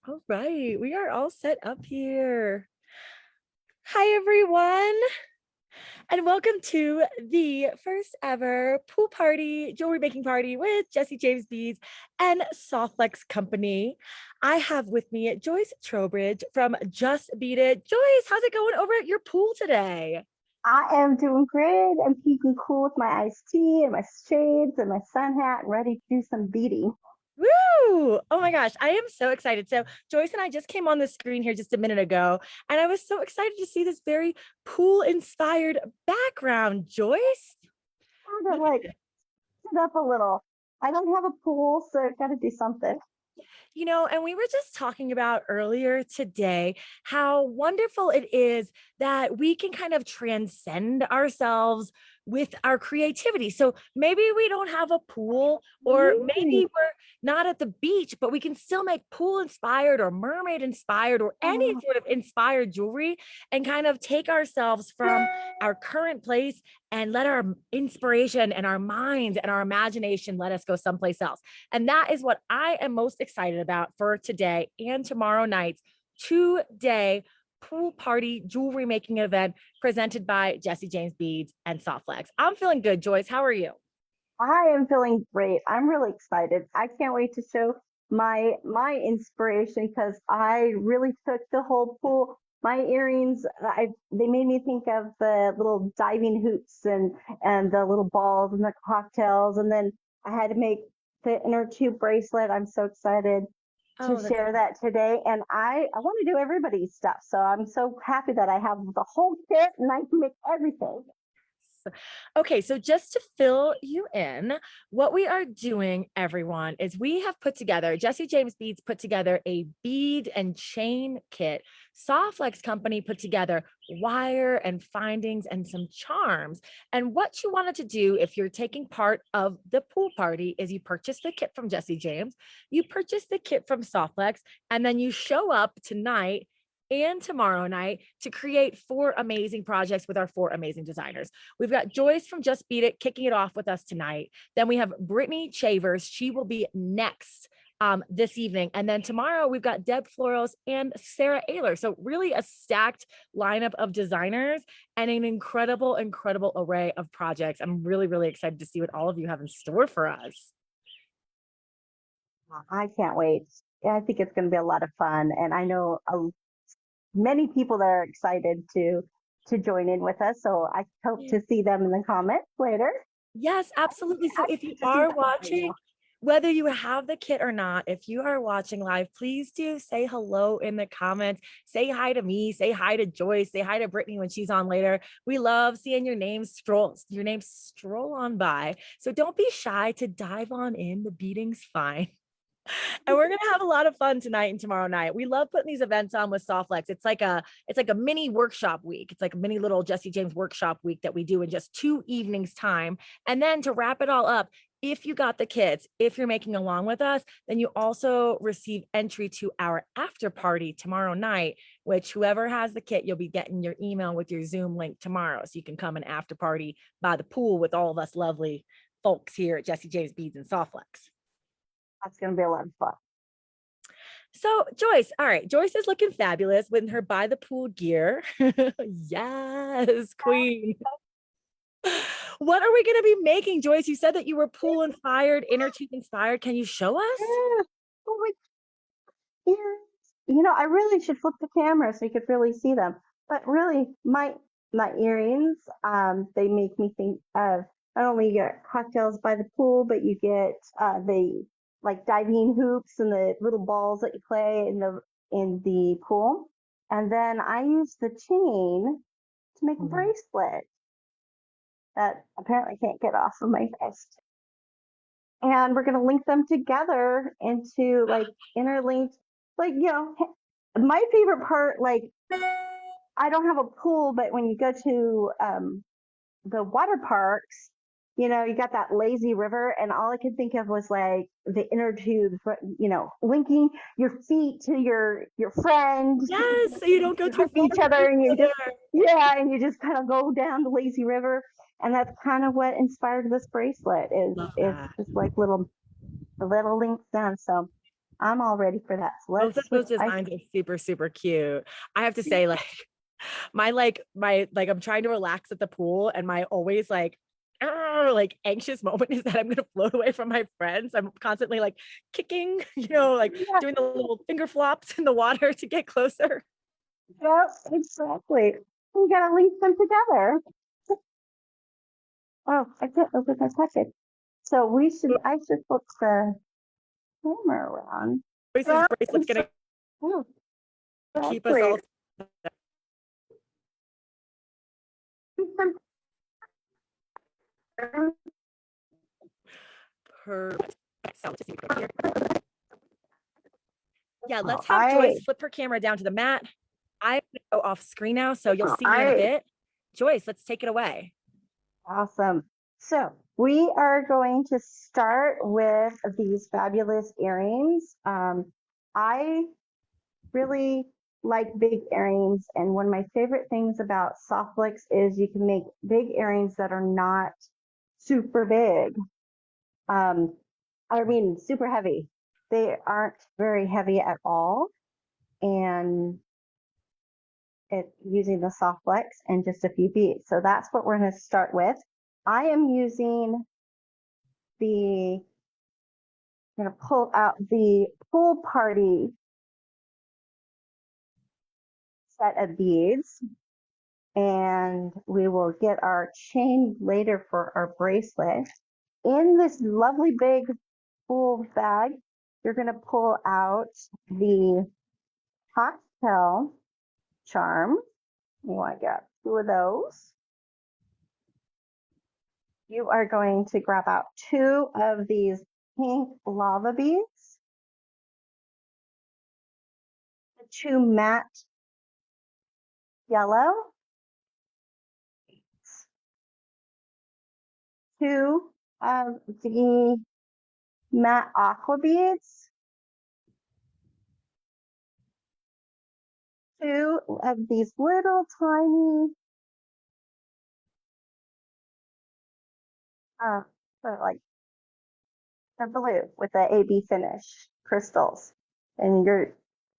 All right, we are all set up here. Hi, everyone, and welcome to the first ever pool party, jewelry making party with Jesse James Beads and Softlex Company. I have with me Joyce Trowbridge from Just Beat It. Joyce, how's it going over at your pool today? I am doing great. I'm keeping cool with my iced tea and my shades and my sun hat and ready to do some beading. Woo! Oh my gosh, I am so excited. So, Joyce and I just came on the screen here just a minute ago, and I was so excited to see this very pool inspired background. Joyce, I'm gonna look at like this. sit up a little. I don't have a pool, so I've got to do something. And we were just talking about earlier today how wonderful it is that we can kind of transcend ourselves with our creativity. So maybe we don't have a pool, or maybe Really? we're not at the beach, but we can still make pool inspired or mermaid inspired or any Oh, sort of inspired jewelry and kind of take ourselves from our current place and let our inspiration and our minds and our imagination let us go someplace else. And that is what I am most excited about for today and tomorrow night's 2-day pool party jewelry making event presented by Jesse James Beads and Softlex. I'm feeling good, Joyce. How are you? I am feeling great. I'm really excited. I can't wait to show my inspiration because I really took the whole pool. My earrings, they made me think of the little diving hoops and the little balls and the cocktails, and then I had to make the inner tube bracelet. I'm so excited to Oh, that's share that today, and I want to do everybody's stuff. So I'm so happy that I have the whole kit and I can make everything. okay. So, just to fill you in, what we are doing, everyone, is we have put together, Jesse James Beads put together a bead and chain kit. Softlex Company put together wire and findings and some charms. And what you wanted to do if you're taking part of the pool party is you purchase the kit from Jesse James, you purchase the kit from Softlex, and then you show up tonight and tomorrow night to create 4 amazing projects with our 4 amazing designers. We've got Joyce from Just Beat It kicking it off with us tonight. Then we have Brittany Chavers. She will be next this evening. And then tomorrow we've got Deb Floros and Sarah Ayler. So really a stacked lineup of designers and an incredible, incredible array of projects. I'm really, really excited to see what all of you have in store for us. I can't wait. I think it's going to be a lot of fun, and I know many people that are excited to join in with us. So I hope Yeah. to see them in the comments later. Yes, absolutely. So I if you can't to see are them right watching, now. whether you have the kit or not, if you are watching live, please do say hello in the comments. Say hi to me, say hi to Joyce, say hi to Brittany when she's on later. We love seeing your name stroll on by. So don't be shy to dive on in. The beating's fine. And we're gonna have a lot of fun tonight and tomorrow night. We love putting these events on with Softlex. It's like a mini workshop week. It's like a mini little Jesse James workshop week that we do in just 2 evenings time. And then to wrap it all up, if you got the kits, if you're making along with us, then you also receive entry to our after party tomorrow night, which whoever has the kit, you'll be getting your email with your Zoom link tomorrow. So you can come and after party by the pool with all of us lovely folks here at Jesse James Beads and Softlex. That's going to be a lot of fun. So, Joyce, all right, Joyce is looking fabulous with her by the pool gear. Yes, queen. What are we going to be making, Joyce? You said that you were pool inspired, inner tube inspired. Can you show us? Yeah. Oh my ears. I really should flip the camera so you could really see them. But really, my earrings, they make me think of not only you get cocktails by the pool, but you get the like diving hoops and the little balls that you play in the pool. And then I use the chain to make a Ooh. bracelet that apparently can't get off of my wrist. And we're gonna link them together into like interlinked, like my favorite part, like I don't have a pool, but when you go to the water parks, you got that lazy river, and all I could think of was like the inner tube, linking your feet to your friend, Yes, so you don't go you too hug far each from other, each and you other. just yeah, and you just kind of go down the lazy river, and that's kind of what inspired this bracelet. Is Love it's that. just like little links down. So I'm all ready for that. So Both of let's switch. those designs are super, super cute. I have to say, my I'm trying to relax at the pool, and my always like anxious moment is that I'm gonna float away from my friends. I'm constantly like kicking, like Yeah, doing the little finger flops in the water to get closer. yeah, exactly. We gotta link them together. Oh, I can't open my packet. So I should put the camera around. Joyce's Yeah, bracelet's gonna oh, keep us exactly. all per. So just here. Yeah, let's have I Joyce flip her camera down to the mat. I'm gonna go off screen now, so you'll see me in a I bit. Joyce, let's take it away. Awesome. So we are going to start with these fabulous earrings. I really like big earrings, and one of my favorite things about soft flicks is you can make big earrings that are not super big. Um, I mean, super heavy. They aren't very heavy at all, and using the soft flex and just a few beads. So that's what we're going to start with. I am using the I'm going to pull out the pool party set of beads, and we will get our chain later for our bracelet. In this lovely big pool bag, you're going to pull out the cocktail charm. I got two of those. You are going to grab out two of these pink lava beads, the two matte yellow, two of the matte aqua beads, two of these little tiny, uh, like they're blue with the AB finish crystals. And you're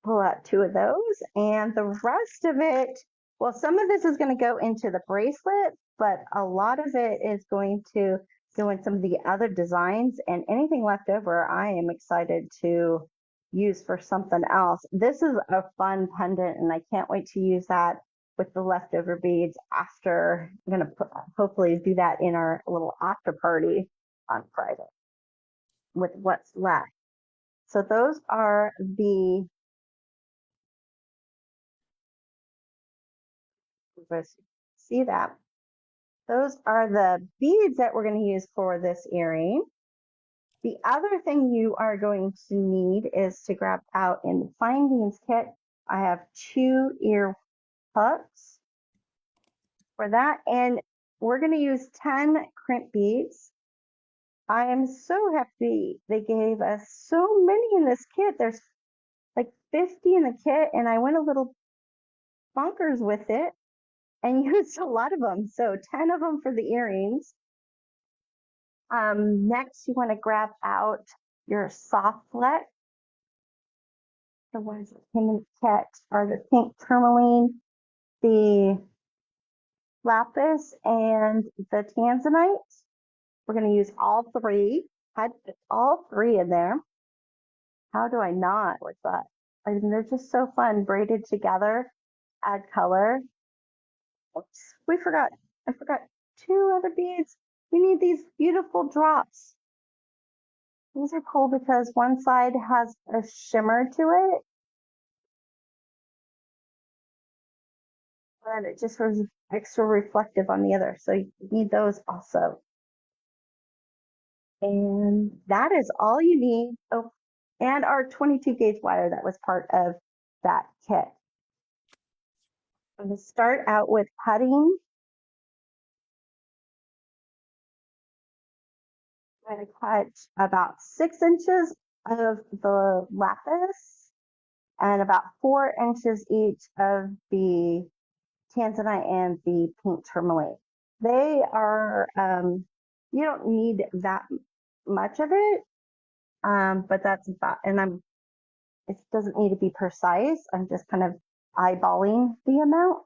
pull out two of those, and the rest of it, well, some of this is going to go into the bracelet, but a lot of it is going to go in some of the other designs, and anything left over, I am excited to use for something else. This is a fun pendant, and I can't wait to use that with the leftover beads after. I'm going to hopefully do that in our little after party on Friday with what's left. So those are the, see that? Those are the beads that we're going to use for this earring. The other thing you are going to need is to grab out in the findings kit. I have two ear hooks for that, and we're going to use 10 crimp beads. I am so happy they gave us so many in this kit. There's like 50 in the kit, and I went a little bonkers with it and used a lot of them. So 10 of them for the earrings. Next, you want to grab out your soft flex. The ones that came in the kit are the pink tourmaline, the lapis, and the tanzanite. We're going to use all three. Had all three in there. How do I not with that? I mean, they're just so fun, braided together, add color. Oops, I forgot two other beads. We need these beautiful drops. These are cool because one side has a shimmer to it, and it just was extra reflective on the other. So you need those also. And that is all you need. Oh, and our 22 gauge wire that was part of that kit. I'm going to start out with cutting. I'm going to cut about 6 inches of the lapis and about 4 inches each of the tanzanite and the pink tourmaline. They are, you don't need that much of it, but that's about, and I'm it doesn't need to be precise. I'm just kind of eyeballing the amount.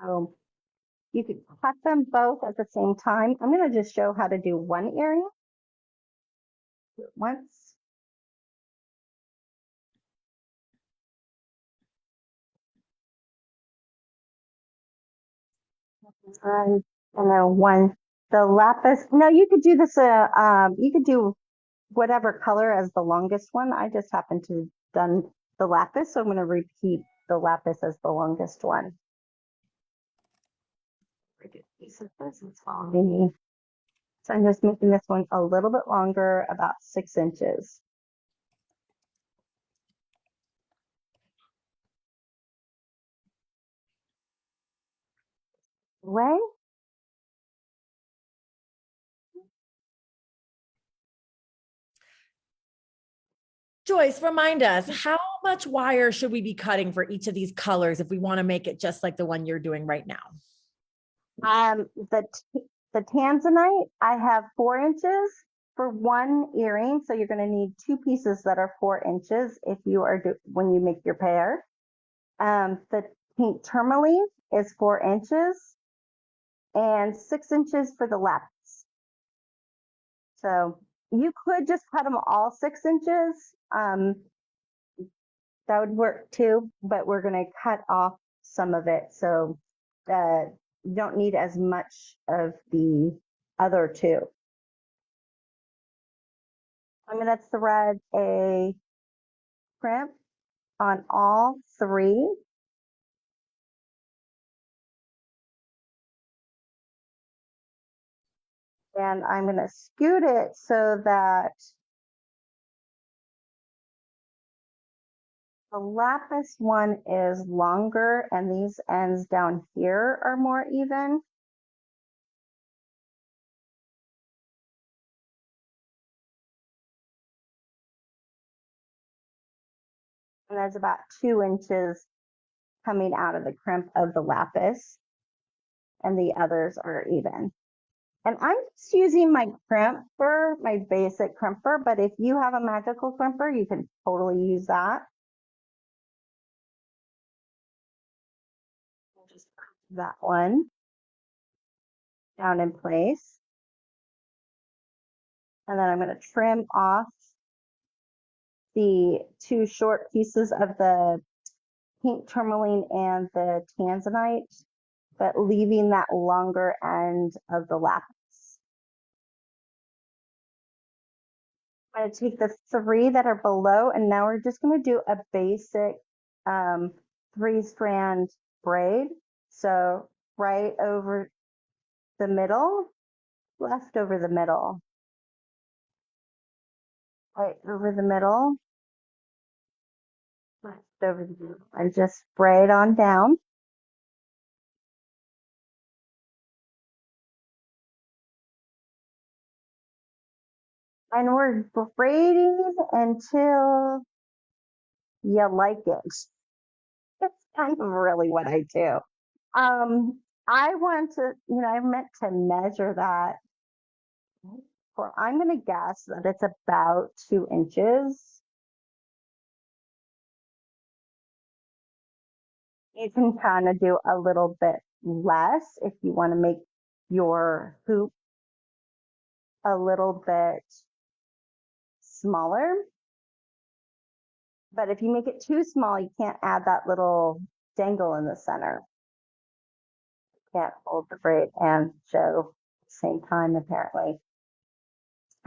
So you could cut them both at the same time. I'm going to just show how to do one earring once. And then the lapis. No, you could do this. You could do whatever color as the longest one. I just happen to done the lapis, so I'm going to repeat the lapis as the longest one. So I'm just making this one a little bit longer, about 6 inches. Way. Joyce, remind us, how much wire should we be cutting for each of these colors if we want to make it just like the one you're doing right now? The tanzanite, I have 4 inches for one earring. So you're going to need 2 pieces that are 4 inches if you are when you make your pair. The pink tourmaline is 4 inches and 6 inches for the lapis. So you could just cut them all 6 inches. That would work too, but we're going to cut off some of it. So you don't need as much of the other 2. I'm going to thread a crimp on all 3. And I'm going to scoot it so that the lapis one is longer and these ends down here are more even. And there's about 2 inches coming out of the crimp of the lapis, and the others are even. And I'm just using my crimper, my basic crimper, but if you have a magical crimper, you can totally use that. Just put that one down in place. And then I'm going to trim off the 2 short pieces of the pink tourmaline and the tanzanite, but leaving that longer end of the lapis. I'm going to take the 3 that are below, and now we're just going to do a basic 3-strand braid. So right over the middle, left over the middle, right over the middle, left over the middle, and just braid on down. And we're braiding until you like it. It's kind of really what I do. I want to, I meant to measure that. I'm going to guess that it's about 2 inches. You can kind of do a little bit less if you want to make your hoop a little bit smaller. But if you make it too small, you can't add that little dangle in the center. You can't hold the braid and sew at the same time, apparently.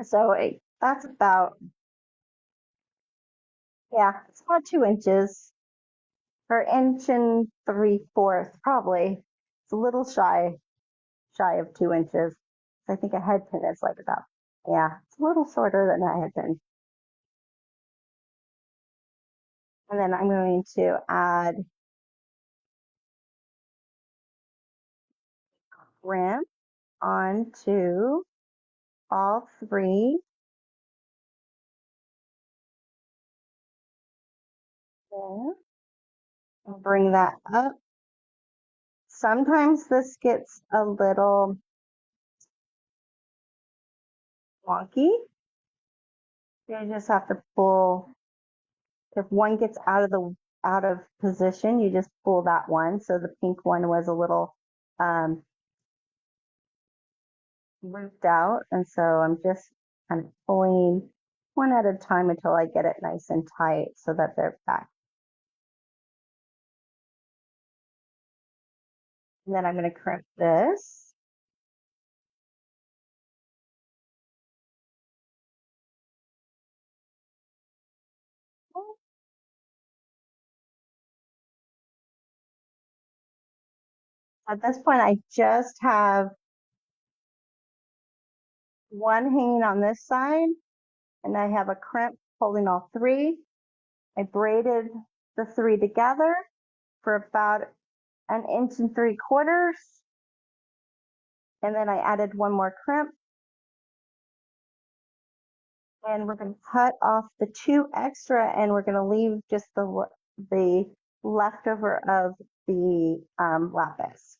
So that's about, it's about 2 inches, or 1 3/4, probably. It's a little shy of 2 inches. I think a head pin is like about, it's a little shorter than a head pin. And then I'm going to add crimp onto all 3. There. And bring that up Sometimes this gets a little wonky. You just have to pull, if one gets out of position, you just pull that one. So the pink one was a little looped out. And so I'm just kind of pulling one at a time until I get it nice and tight so that they're back. And then I'm going to crimp this. At this point, I just have one hanging on this side, and I have a crimp holding all three. I braided the three together for about 1.75 inches. And then I added one more crimp. And we're going to cut off the 2 extra, and we're going to leave just the leftover of the lapis.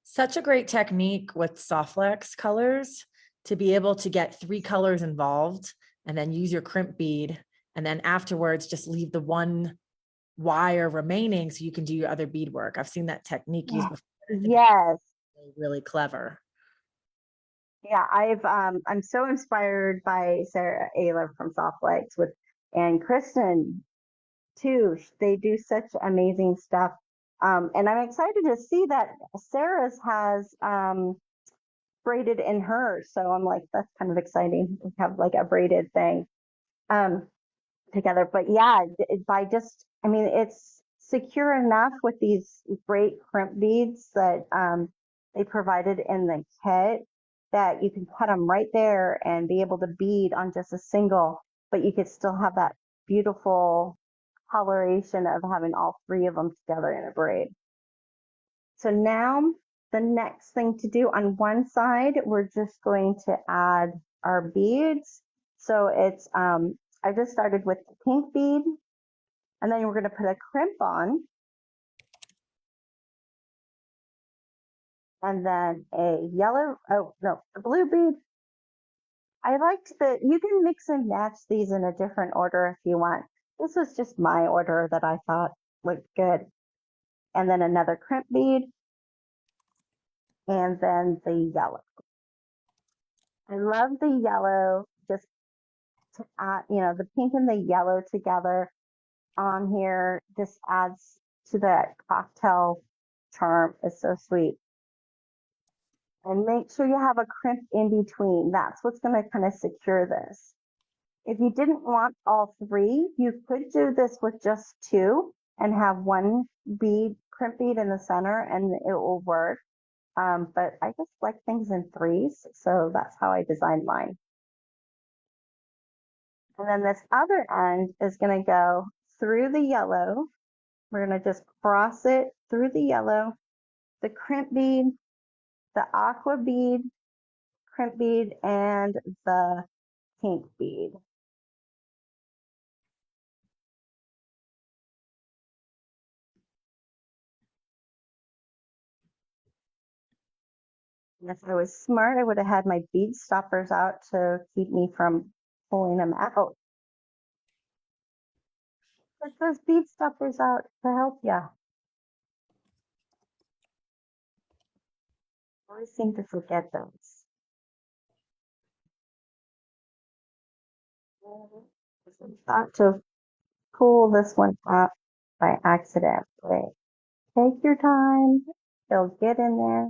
Such a great technique with Softlex colors to be able to get 3 colors involved and then use your crimp bead. And then afterwards, just leave the one wire remaining so you can do your other bead work. I've seen that technique used before. Yes. Really, really clever. Yeah, I'm so inspired by Sarah Ayler from Softlex and Kristen too. They do such amazing stuff. And I'm excited to see that Sarah's has braided in hers. So I'm like, that's kind of exciting. We have like a braided thing together. But yeah, I mean, it's secure enough with these great crimp beads that they provided in the kit that you can cut them right there and be able to bead on just a single, but you could still have that beautiful coloration of having all 3 of them together in a braid. So now the next thing to do on one side, we're just going to add our beads. So it's, I just started with the pink bead, and then we're going to put a crimp on, and then a yellow, oh no, a blue bead. I liked that you can mix and match these in a different order if you want. This was just my order that I thought looked good. And then another crimp bead, and then the yellow. I love the yellow, just to add, the pink and the yellow together on here just adds to that cocktail charm. It's so sweet. And make sure you have a crimp in between. That's what's going to kind of secure this. If you didn't want all 3, you could do this with just 2 and have one crimp bead in the center, and it will work. But I just like things in 3s, so that's how I designed mine. And then this other end is going to go through the yellow. We're going to just cross it through the yellow, the crimp bead, the aqua bead, crimp bead, and the pink bead. And if I was smart, I would have had my bead stoppers out to keep me from pulling them out. Put those bead stoppers out to help you. I always seem to forget those. I thought to pull this one out by accident. Wait, take your time. They'll get in there.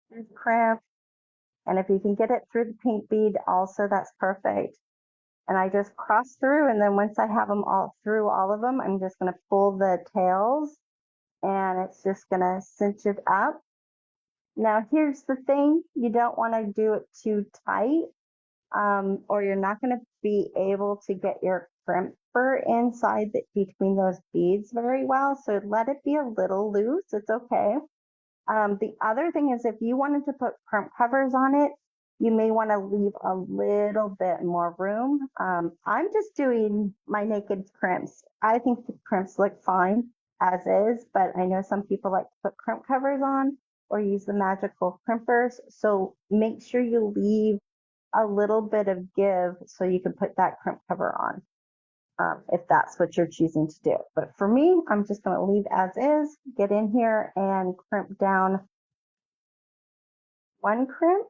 There's cramp. And if you can get it through the pink bead also, that's perfect. And I just cross through, and then once I have them all through all of them, I'm just going to pull the tails, and it's just going to cinch it up. Now here's the thing, you don't want to do it too tight, or you're not going to be able to get your crimper inside between those beads very well. So let it be a little loose, it's okay. The other thing is, if you wanted to put crimp covers on it, you may want to leave a little bit more room. I'm just doing my naked crimps. I think the crimps look fine as is, but I know some people like to put crimp covers on or use the magical crimpers. So make sure you leave a little bit of give so you can put that crimp cover on. If that's what you're choosing to do. But for me, I'm just going to leave as is, get in here and crimp down one crimp,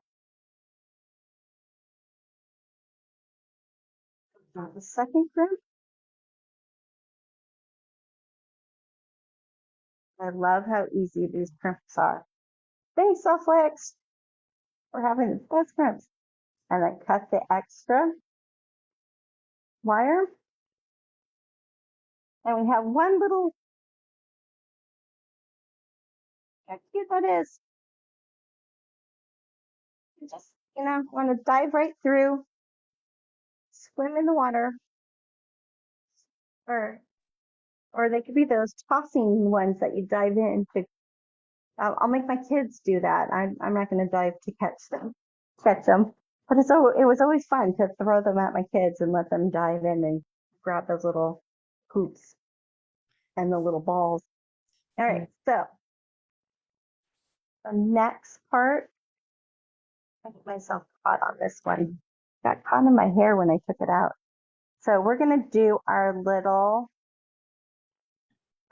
the second crimp. I love how easy these crimps are. Thanks, Softlex, for having the best crimps. And then cut the extra wire. And we have one little, how cute that is. You just, want to dive right through, swim in the water, or or they could be those tossing ones that you dive in to. I'll make my kids do that. I'm not going to dive to catch them. But it was always fun to throw them at my kids and let them dive in and grab those little hoops and the little balls. All right, so the next part, I get myself caught on this one. Got caught in my hair when I took it out. So we're going to do our little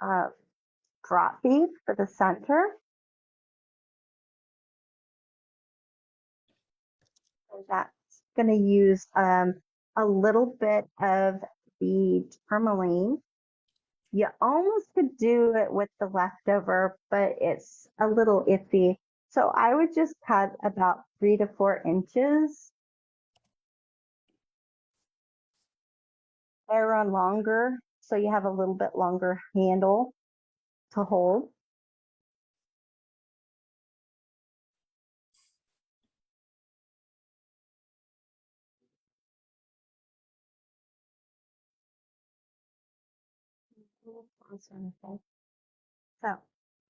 uh, drop bead for the center. And that's going to use a little bit of the tourmaline. You almost could do it with the leftover, but it's a little iffy. So I would just cut about 3 to 4 inches. Layer on longer, so you have a little bit longer handle to hold. So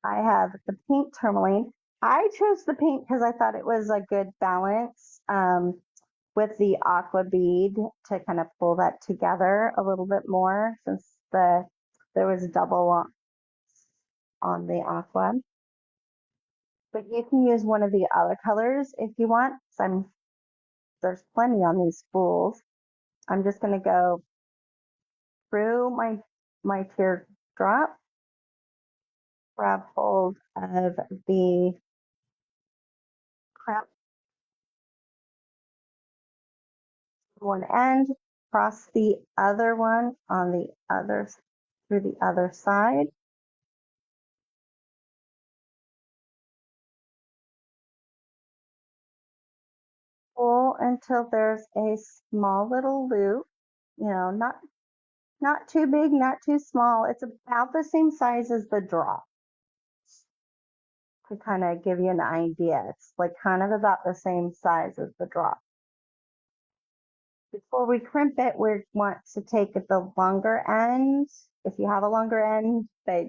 I have the pink tourmaline. I chose the pink because I thought it was a good balance with the aqua bead to kind of pull that together a little bit more since there was a double on the aqua. But you can use one of the other colors if you want. There's plenty on these spools. I'm just going to go through my teardrop, grab hold of the crap one end, cross the other one on the other through the other side. Pull until there's a small little loop, not too big, not too small. It's about the same size as the drop. To kind of give you an idea, it's like kind of about the same size as the drop. Before we crimp it, we want to take the longer end. If you have a longer end, but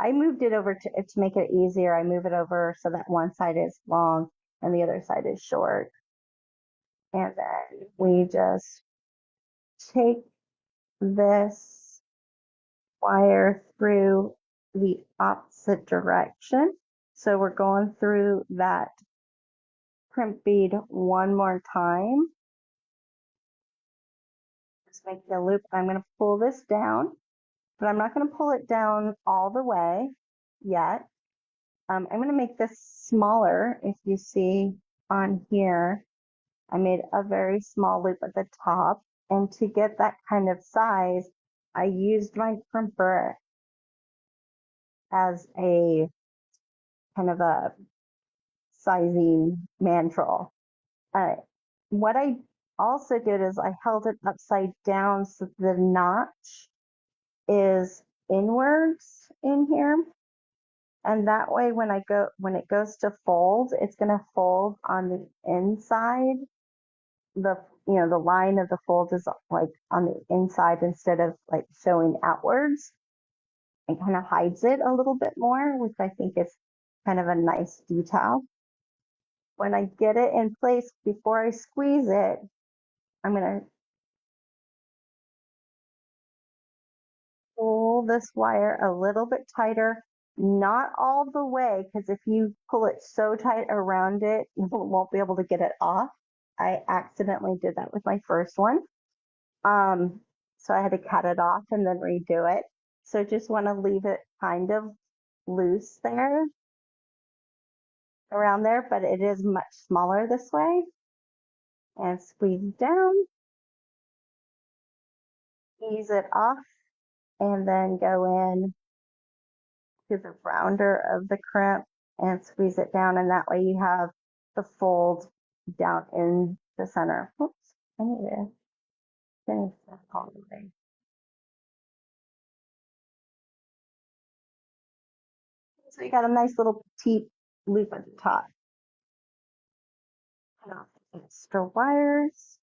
I moved it over to make it easier. I move it over so that one side is long and the other side is short. And then we just take this wire through the opposite direction. So we're going through that crimp bead one more time. Just make the loop. I'm going to pull this down, but I'm not going to pull it down all the way yet. I'm going to make this smaller. If you see on here, I made a very small loop at the top. And to get that kind of size, I used my crimper as a kind of a sizing mandrel. What I also did is I held it upside down so the notch is inwards in here. And that way when it goes to fold, it's going to fold on the inside. The line of the fold is like on the inside instead of like showing outwards. It kind of hides it a little bit more, which I think is kind of a nice detail. when I get it in place, before I squeeze it, I'm gonna pull this wire a little bit tighter, not all the way, because if you pull it so tight around it, you won't be able to get it off. I accidentally did that with my first one. So I had to cut it off and then redo it. So just want to leave it kind of loose there around there, but it is much smaller this way. And squeeze down, ease it off, and then go in to the rounder of the crimp and squeeze it down. And that way you have the fold down in the center. Oops, I need to finish that all the way. So you got a nice little petite loop at the top. Cut off the extra wires.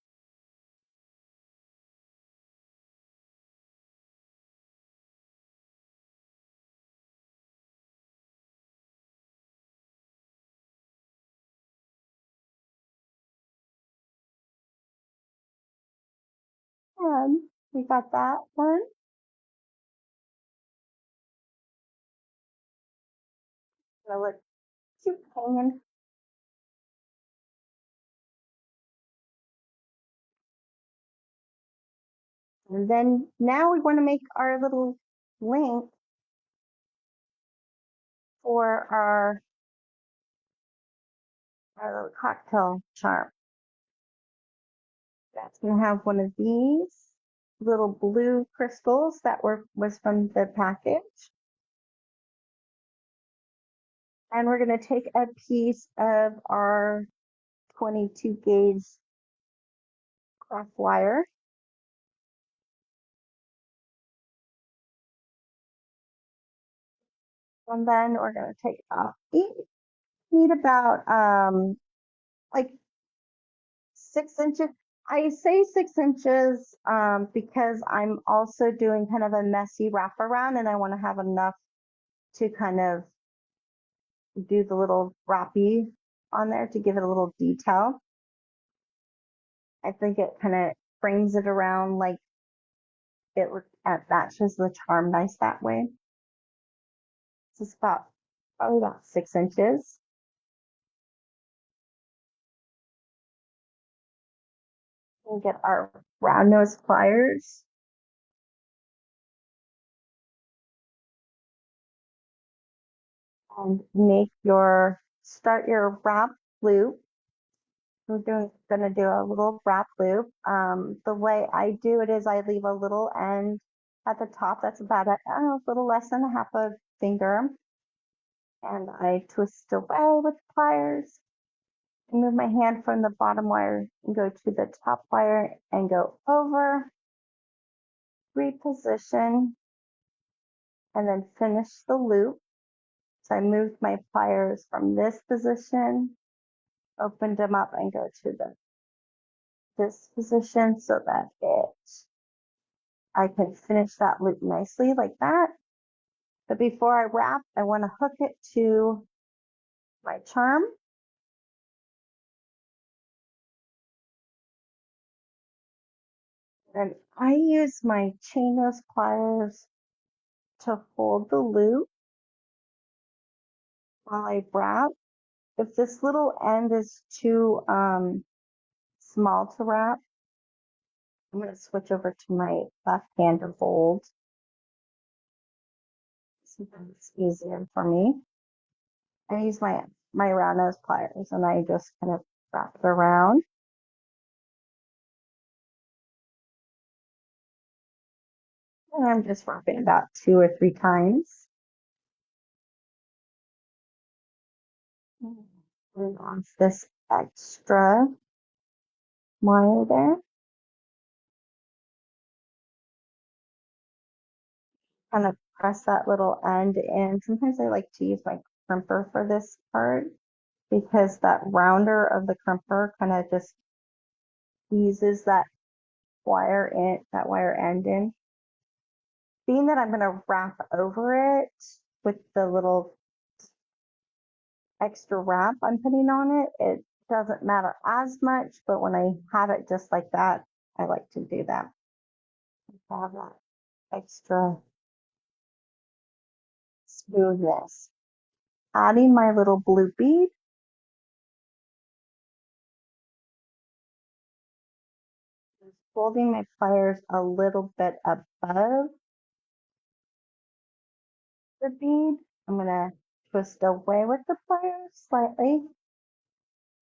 And we got that one. Gonna let you hanging. And then now we want to make our little link for our little cocktail charm. That's gonna have one of these little blue crystals that was from the package. And we're gonna take a piece of our 22 gauge craft wire. And then we're gonna take off each. Need about like 6 inches. I say 6 inches because I'm also doing kind of a messy wraparound and I want to have enough to kind of do the little wrappy on there to give it a little detail. I think it kind of frames it around like it matches the charm nice that way. It's probably about 6 inches. We'll get our round nose pliers. And start your wrap loop. We're gonna do a little wrap loop. The way I do it is I leave a little end at the top. That's about a little less than a half a finger. And I twist away with pliers. Move my hand from the bottom wire and go to the top wire and go over, reposition, and then finish the loop. So I moved my pliers from this position, opened them up and go to this position so that I can finish that loop nicely like that. But before I wrap, I want to hook it to my charm. And I use my chain nose pliers to hold the loop while I wrap. If this little end is too small to wrap, I'm going to switch over to my left hand to hold. Sometimes it's easier for me. I use my round nose pliers and I just kind of wrap it around. And I'm just wrapping about 2 or 3 times. And off this extra wire there. Kind of press that little end in. Sometimes I like to use my crimper for this part because that rounder of the crimper kind of just eases that wire end in. Being that I'm going to wrap over it with the little extra wrap I'm putting on it, it doesn't matter as much, but when I have it just like that, I like to do that. To have that extra smoothness. Adding my little blue bead. Holding my pliers a little bit above the bead. I'm going to twist away with the pliers slightly.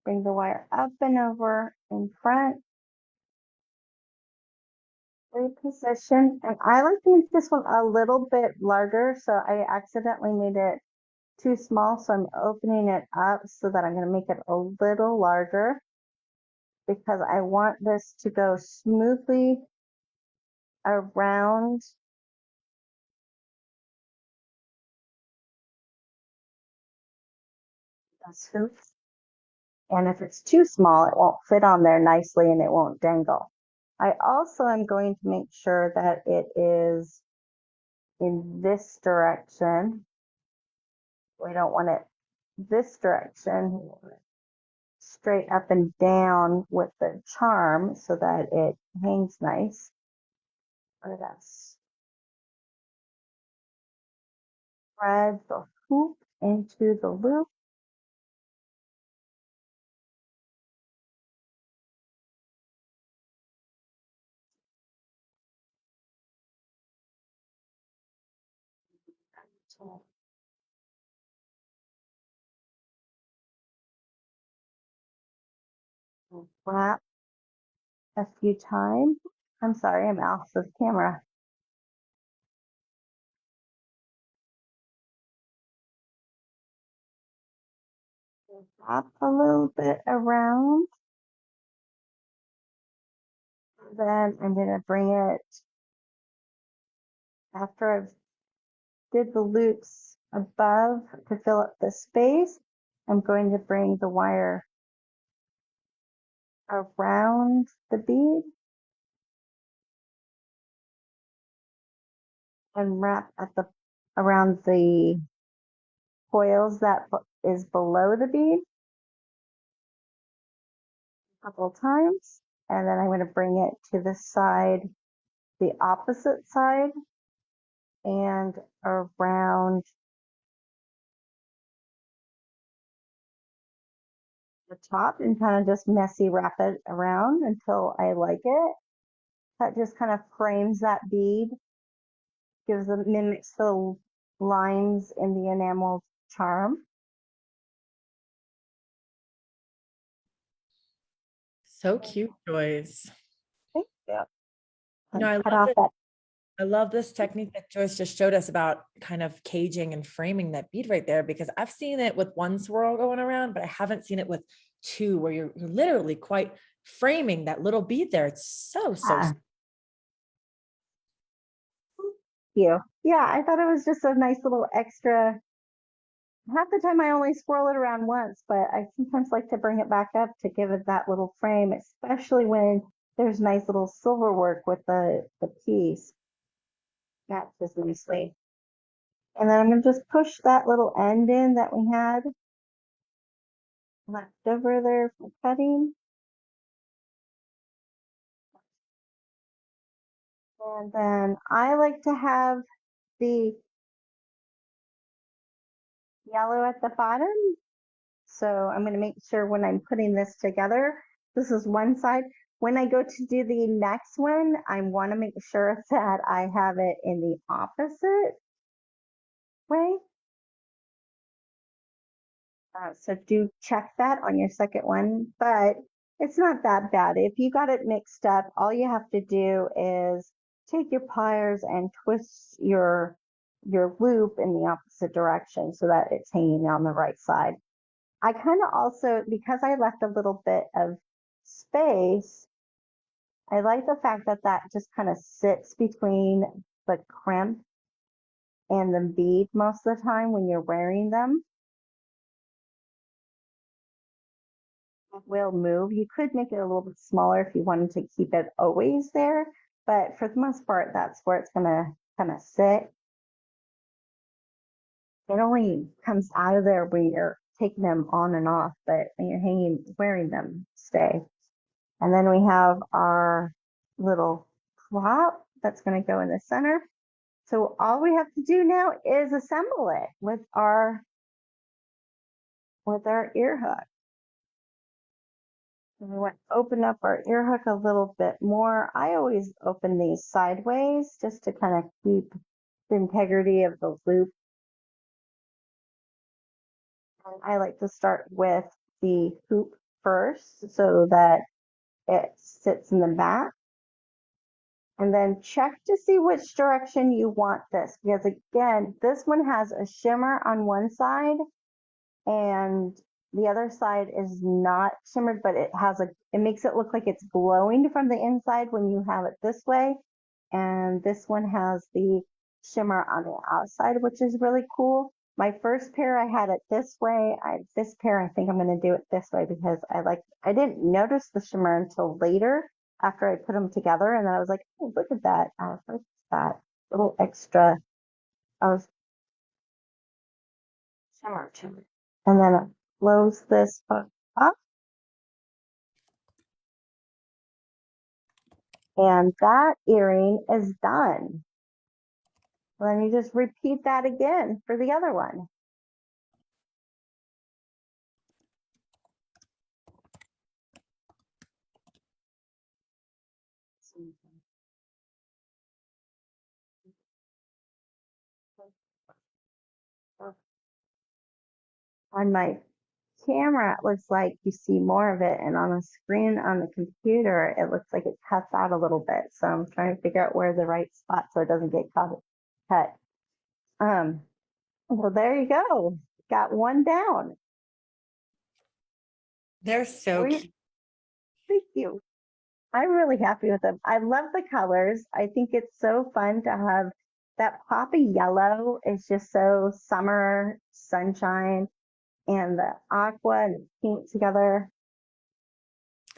Bring the wire up and over in front. Reposition. And I like to make this one a little bit larger, so I accidentally made it too small, so I'm opening it up so that I'm going to make it a little larger because I want this to go smoothly around those hoops. And if it's too small, it won't fit on there nicely and it won't dangle. I also am going to make sure that it is in this direction. We don't want it this direction, straight up and down with the charm so that it hangs nice. Or that's thread the hoop into the loop. Wrap a few times. I'm sorry, I'm off the camera. Wrap a little bit around. Then I'm going to bring it, after I've did the loops above to fill up the space, I'm going to bring the wire around the bead and wrap at the around the coils that is below the bead a couple of times, and then I'm going to bring it to the side, the opposite side, and around the top and kind of just messy wrap it around until I like it. That just kind of frames that bead, gives them, mimics the lines in the enamel charm. So cute, Joyce. Yeah. You know, Cut off that. I love this technique that Joyce just showed us about kind of caging and framing that bead right there, because I've seen it with one swirl going around, but I haven't seen it with two, where you're literally quite framing that little bead there. It's so You. Yeah, I thought it was just a nice little extra. Half the time I only swirl it around once, but I sometimes like to bring it back up to give it that little frame, especially when there's nice little silver work with the piece. Matches nicely. And then I'm going to just push that little end in that we had left over there for cutting. And then I like to have the yellow at the bottom. So I'm going to make sure when I'm putting this together, this is one side. When I go to do the next one, I want to make sure that I have it in the opposite way. So do check that on your second one, but it's not that bad. If you got it mixed up, all you have to do is take your pliers and twist your loop in the opposite direction so that it's hanging on the right side. I kind of also, because I left a little bit of space, I like the fact that that just kind of sits between the crimp and the bead most of the time when you're wearing them. Will move. You could make it a little bit smaller if you wanted to keep it always there, but for the most part, that's where it's gonna kind of sit. It only comes out of there when you're taking them on and off, but when you're wearing them, stay. And then we have our little prop that's going to go in the center. So all we have to do now is assemble it with our ear hook. And we want to open up our ear hook a little bit more. I always open these sideways just to kind of keep the integrity of the loop. And I like to start with the hoop first so that it sits in the back. And then check to see which direction you want this, because again, this one has a shimmer on one side and the other side is not shimmered, but it makes it look like it's glowing from the inside when you have it this way. And this one has the shimmer on the outside, which is really cool. My first pair, I had it this way. This pair, I think I'm going to do it this way because I didn't notice the shimmer until later after I put them together. And then I was like, oh, look at that. What's that little extra of shimmer to it? And then it close this hook up. And that earring is done. Then you just repeat that again for the other one. On my camera, it looks like you see more of it, and on the screen on the computer, it looks like it cuts out a little bit. So I'm trying to figure out where the right spot so it doesn't get cut. Well, there you go. Got one down. They're so cute. Thank you. I'm really happy with them. I love the colors. I think it's so fun to have that poppy yellow. It's just so summer sunshine, and the aqua and the pink together.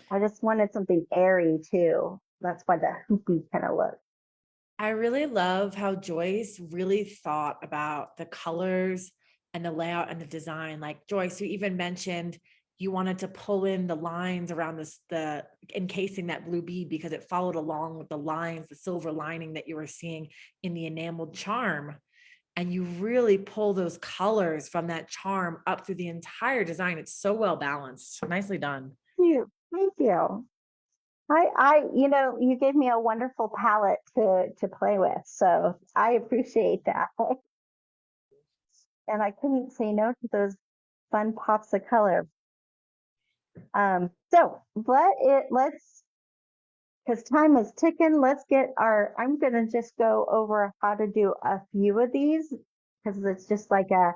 I just wanted something airy too. That's why the hoopy kind of look. I really love how Joyce really thought about the colors and the layout and the design. Like Joyce, you even mentioned you wanted to pull in the lines around the encasing that blue bead because it followed along with the lines, the silver lining that you were seeing in the enameled charm. And you really pull those colors from that charm up through the entire design. It's so well balanced. Nicely done. Thank you. You gave me a wonderful palette to play with, so I appreciate that. And I couldn't say no to those fun pops of color. So let's, because time is ticking, I'm gonna just go over how to do a few of these because it's just like a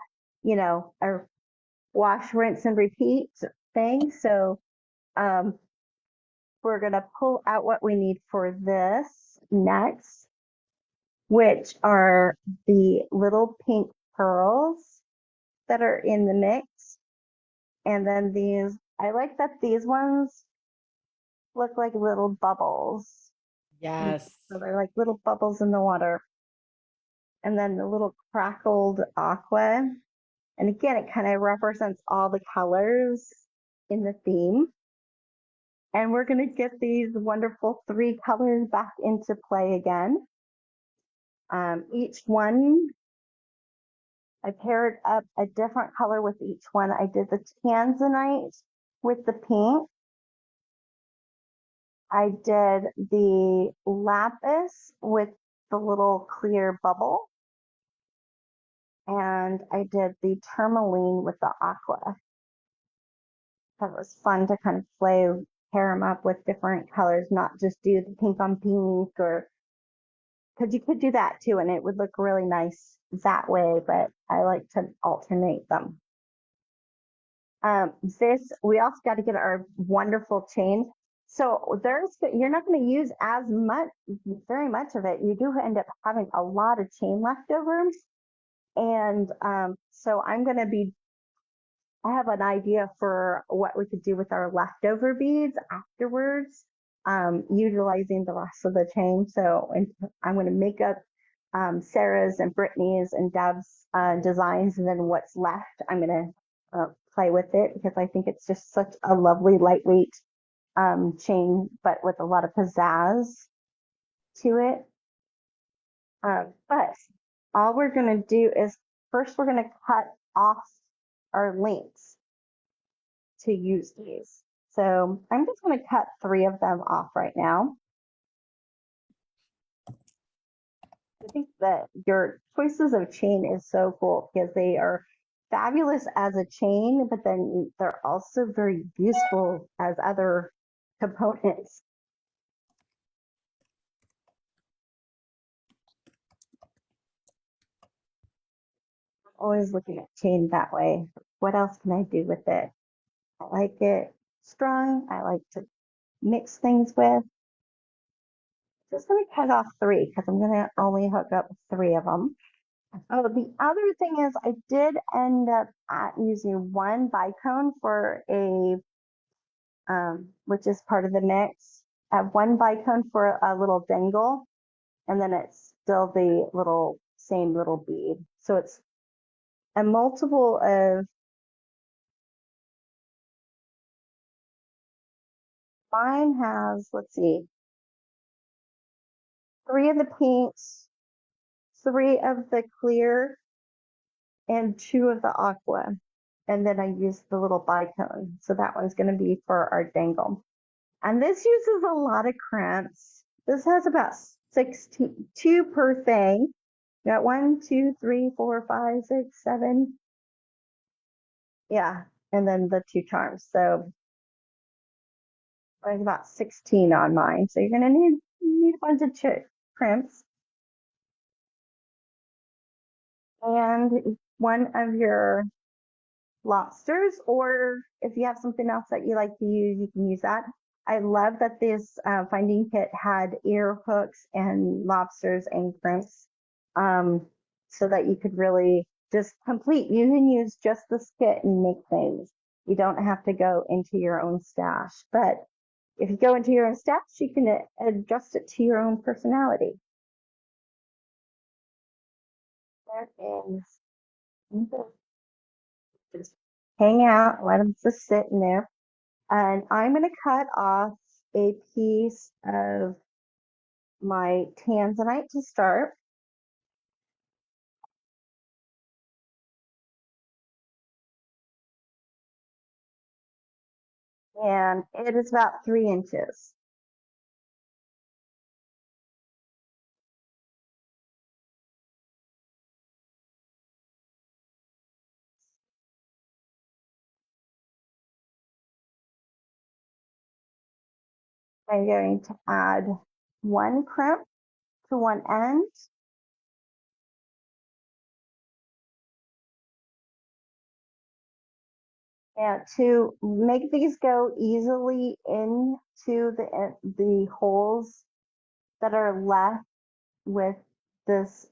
wash, rinse, and repeat thing. So we're gonna pull out what we need for this next, which are the little pink pearls that are in the mix. And then I like that these ones look like little bubbles. Yes. So they're like little bubbles in the water. And then the little crackled aqua. And again, it kind of represents all the colors in the theme. And we're going to get these wonderful 3 colors back into play again. Each one, I paired up a different color with each one. I did the tanzanite with the pink. I did the lapis with the little clear bubble. And I did the tourmaline with the aqua. That was fun to kind of pair them up with different colors, not just do the pink on pink, or because you could do that too, and it would look really nice that way, but I like to alternate them. We also got to get our wonderful chain. So you're not going to use very much of it. You do end up having a lot of chain left over. And so I have an idea for what we could do with our leftover beads afterwards, utilizing the rest of the chain. So I'm going to make up Sarah's and Brittany's and Deb's designs, and then what's left, I'm going to play with it because I think it's just such a lovely lightweight chain, but with a lot of pizzazz to it. But all we're going to do is first we're going to cut off our links to use these. So I'm just going to cut 3 of them off right now. I think that your choices of chain is so cool because they are fabulous as a chain, but then they're also very useful as other components. I'm always looking at chain that way. What else can I do with it? I like it strung. I like to mix things with. Just going to cut off 3 because I'm going to only hook up 3 of them. Oh, the other thing is I did end up using 1 bicone for a, which is part of the mix. I have 1 bicone for a little dangle, and then it's still the same little bead. So it's a multiple of, mine has, let's see, 3 of the pinks, 3 of the clear, and 2 of the aqua. And then I used the little bicone. So that one's going to be for our dangle. And this uses a lot of crimps. This has about 16, 2 per thing. You got 1, 2, 3, 4, 5, 6, 7. Yeah. And then the 2 charms. So there's about 16 on mine. So you're going to need a bunch of crimps. And 1 of your lobsters, or if you have something else that you like to use, you can use that. I love that this finding kit had ear hooks and lobsters and crimps, so that you could really just complete. You can use just this kit and make things. You don't have to go into your own stash. But if you go into your own stash, you can adjust it to your own personality. There is. Just hang out, let them just sit in there. And I'm going to cut off a piece of my tanzanite to start. And it is about 3 inches. I'm going to add 1 crimp to one end. And to make these go easily into the holes that are left with this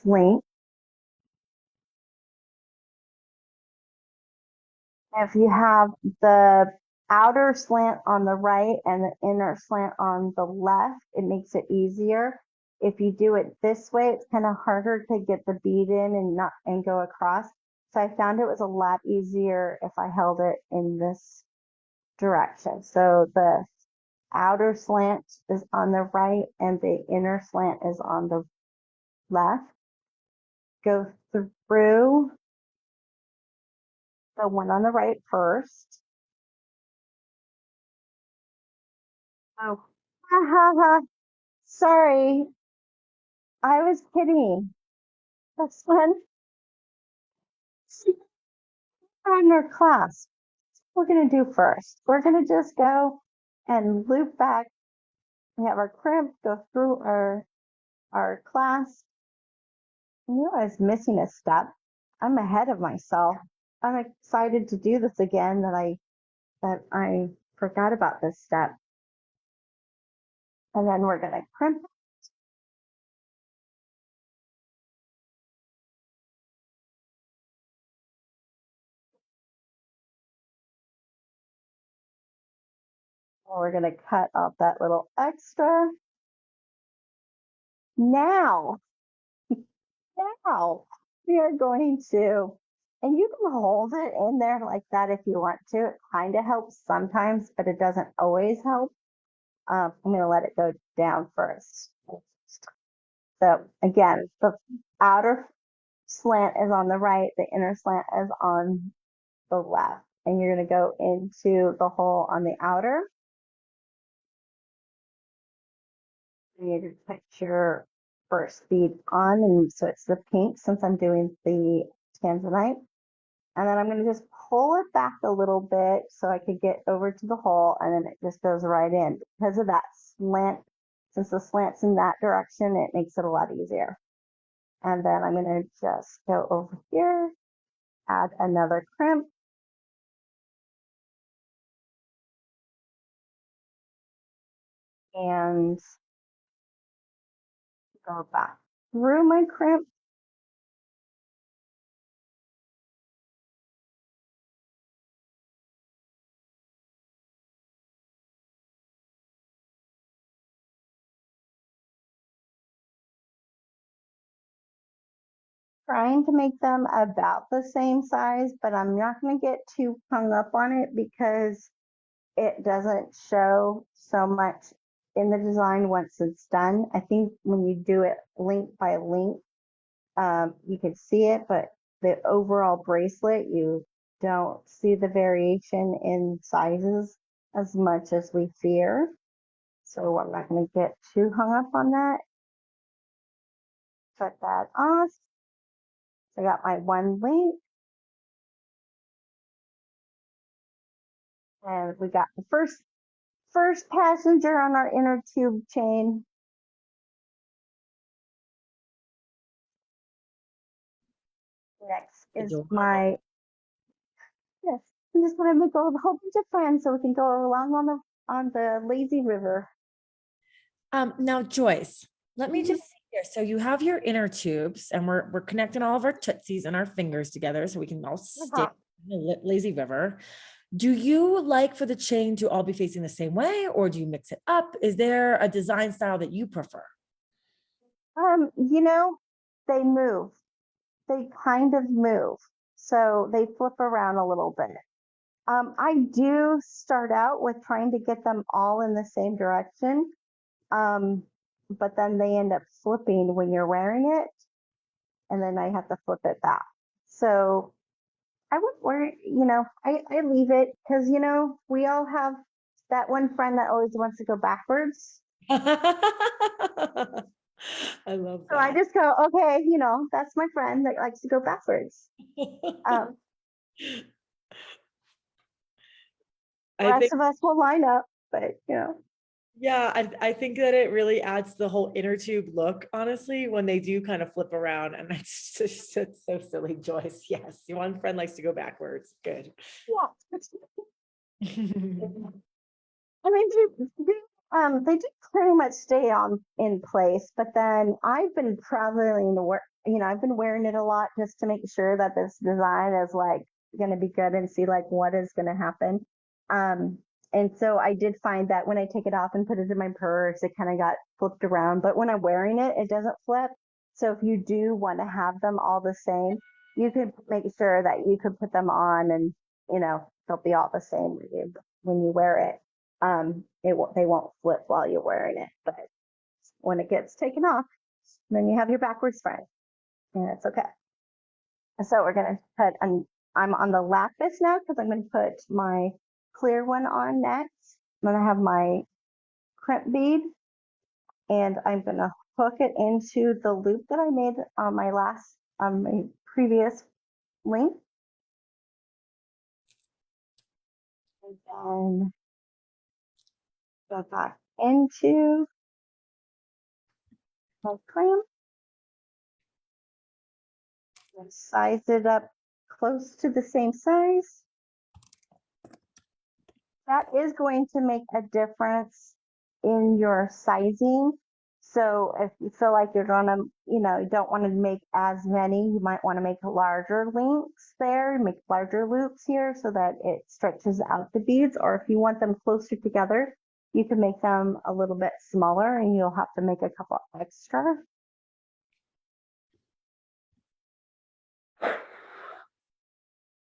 link. If you have the outer slant on the right and the inner slant on the left, it makes it easier. If you do it this way, it's kind of harder to get the bead in and go across. So I found it was a lot easier if I held it in this direction. So the outer slant is on the right and the inner slant is on the left. Go through the one on the right first. Oh, ha ha ha. Sorry, I was kidding. That's one on our class. We're going to do first. We're going to just go and loop back. We have our crimp, go through our class. I knew I was missing a step. I'm ahead of myself. I'm excited to do this again that I forgot about this step. And then we're going to crimp. We're going to cut off that little extra. Now, we are going to, and you can hold it in there like that if you want to. It kind of helps sometimes, but it doesn't always help. I'm going to let it go down first. So again, the outer slant is on the right, the inner slant is on the left. And you're going to go into the hole on the outer. You need to put your first bead on, and so it's the pink since I'm doing the tanzanite. And then I'm going to just pull it back a little bit so I could get over to the hole, and then it just goes right in. Because of that slant, since the slant's in that direction, it makes it a lot easier. And then I'm going to just go over here, add another crimp. And go back through my crimp. Trying to make them about the same size, but I'm not going to get too hung up on it because it doesn't show so much in the design once it's done. I think when you do it link by link, you can see it, but the overall bracelet, you don't see the variation in sizes as much as we fear. So I'm not going to get too hung up on that. Cut that off. So I got my one link. And we got the first passenger on our inner tube chain. Next is my, yes, I'm just gonna make a whole bunch of friends so we can go along on the lazy river. Now, Joyce, let me Mhm. just see here. So you have your inner tubes, and we're connecting all of our tootsies and our fingers together so we can all stay in the lazy river. Do you like for the chain to all be facing the same way, or do you mix it up? Is there a design style that you prefer? You know, they move. They kind of move. So they flip around a little bit. I do start out with trying to get them all in the same direction. But then they end up flipping when you're wearing it, and then I have to flip it back. So I would wear, I leave it because, we all have that one friend that always wants to go backwards. I love So I that. just go, okay, that's my friend that likes to go backwards. Um, the I think, rest of us will line up, but, yeah, I think that it really adds the whole inner tube look, honestly, when they do kind of flip around. And it's so silly, Joyce. Yes, one friend likes to go backwards. Good. yeah. I mean, they do pretty much stay on in place, but then I've been traveling to work, I've been wearing it a lot just to make sure that this design is like going to be good and see like what is going to happen. Um, and so I did find that when I take it off and put it in my purse, it kind of got flipped around, but when I'm wearing it, it doesn't flip. So if you do want to have them all the same, you could make sure that you could put them on and, they'll be all the same when you wear it. They won't flip while you're wearing it, but when it gets taken off, then you have your backwards friend, and it's okay. So we're gonna put I'm on the lapis now because I'm gonna put my clear one on next. I'm gonna have my crimp bead, and I'm gonna hook it into the loop that I made on my previous link, and then go back into my crimp. Size it up close to the same size. That is going to make a difference in your sizing. So if you feel like you're gonna, you don't want to make as many, you might want to make larger links there, make larger loops here so that it stretches out the beads. Or if you want them closer together, you can make them a little bit smaller and you'll have to make a couple extra.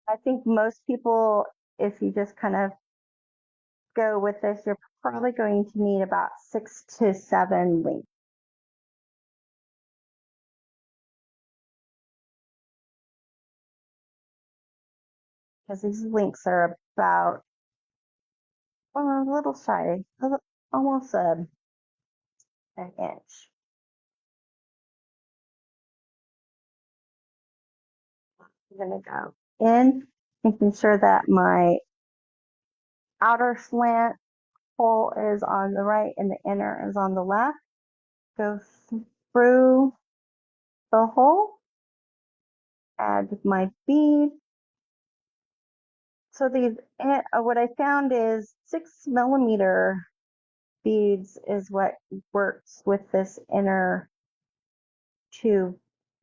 I think most people, if you just kind of go with this, you're probably going to need about 6 to 7 links. Because these links are about a little shy, almost an inch. I'm going to go in, making sure that my outer slant hole is on the right and the inner is on the left. Go through the hole, add my bead. So these, what I found is 6mm beads is what works with this inner tube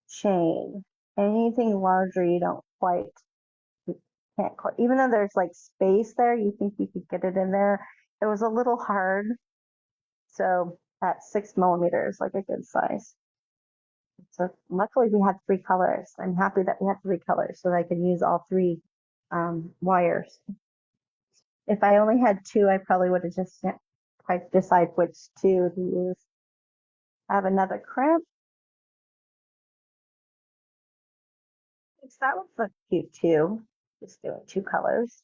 chain. Anything larger, you can't quite, even though there's like space there, you think you could get it in there. It was a little hard. So at 6mm is like a good size. So luckily we had 3 colors. I'm happy that we had 3 colors so that I could use all 3 wires. If I only had 2, I probably would have just tried to decide which 2 to use. I have another crimp. That would look cute too. Just doing 2 colors.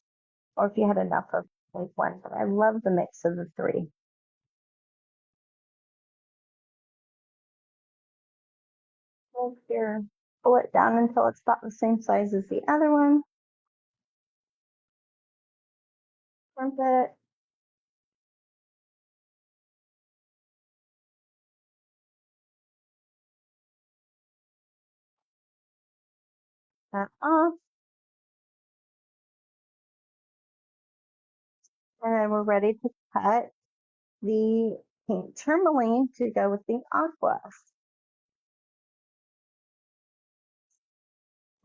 Or if you had enough of like one, but I love the mix of the 3. Hold here, pull it down until it's about the same size as the other one. Crimp it. That off. And then we're ready to cut the pink tourmaline to go with the aqua.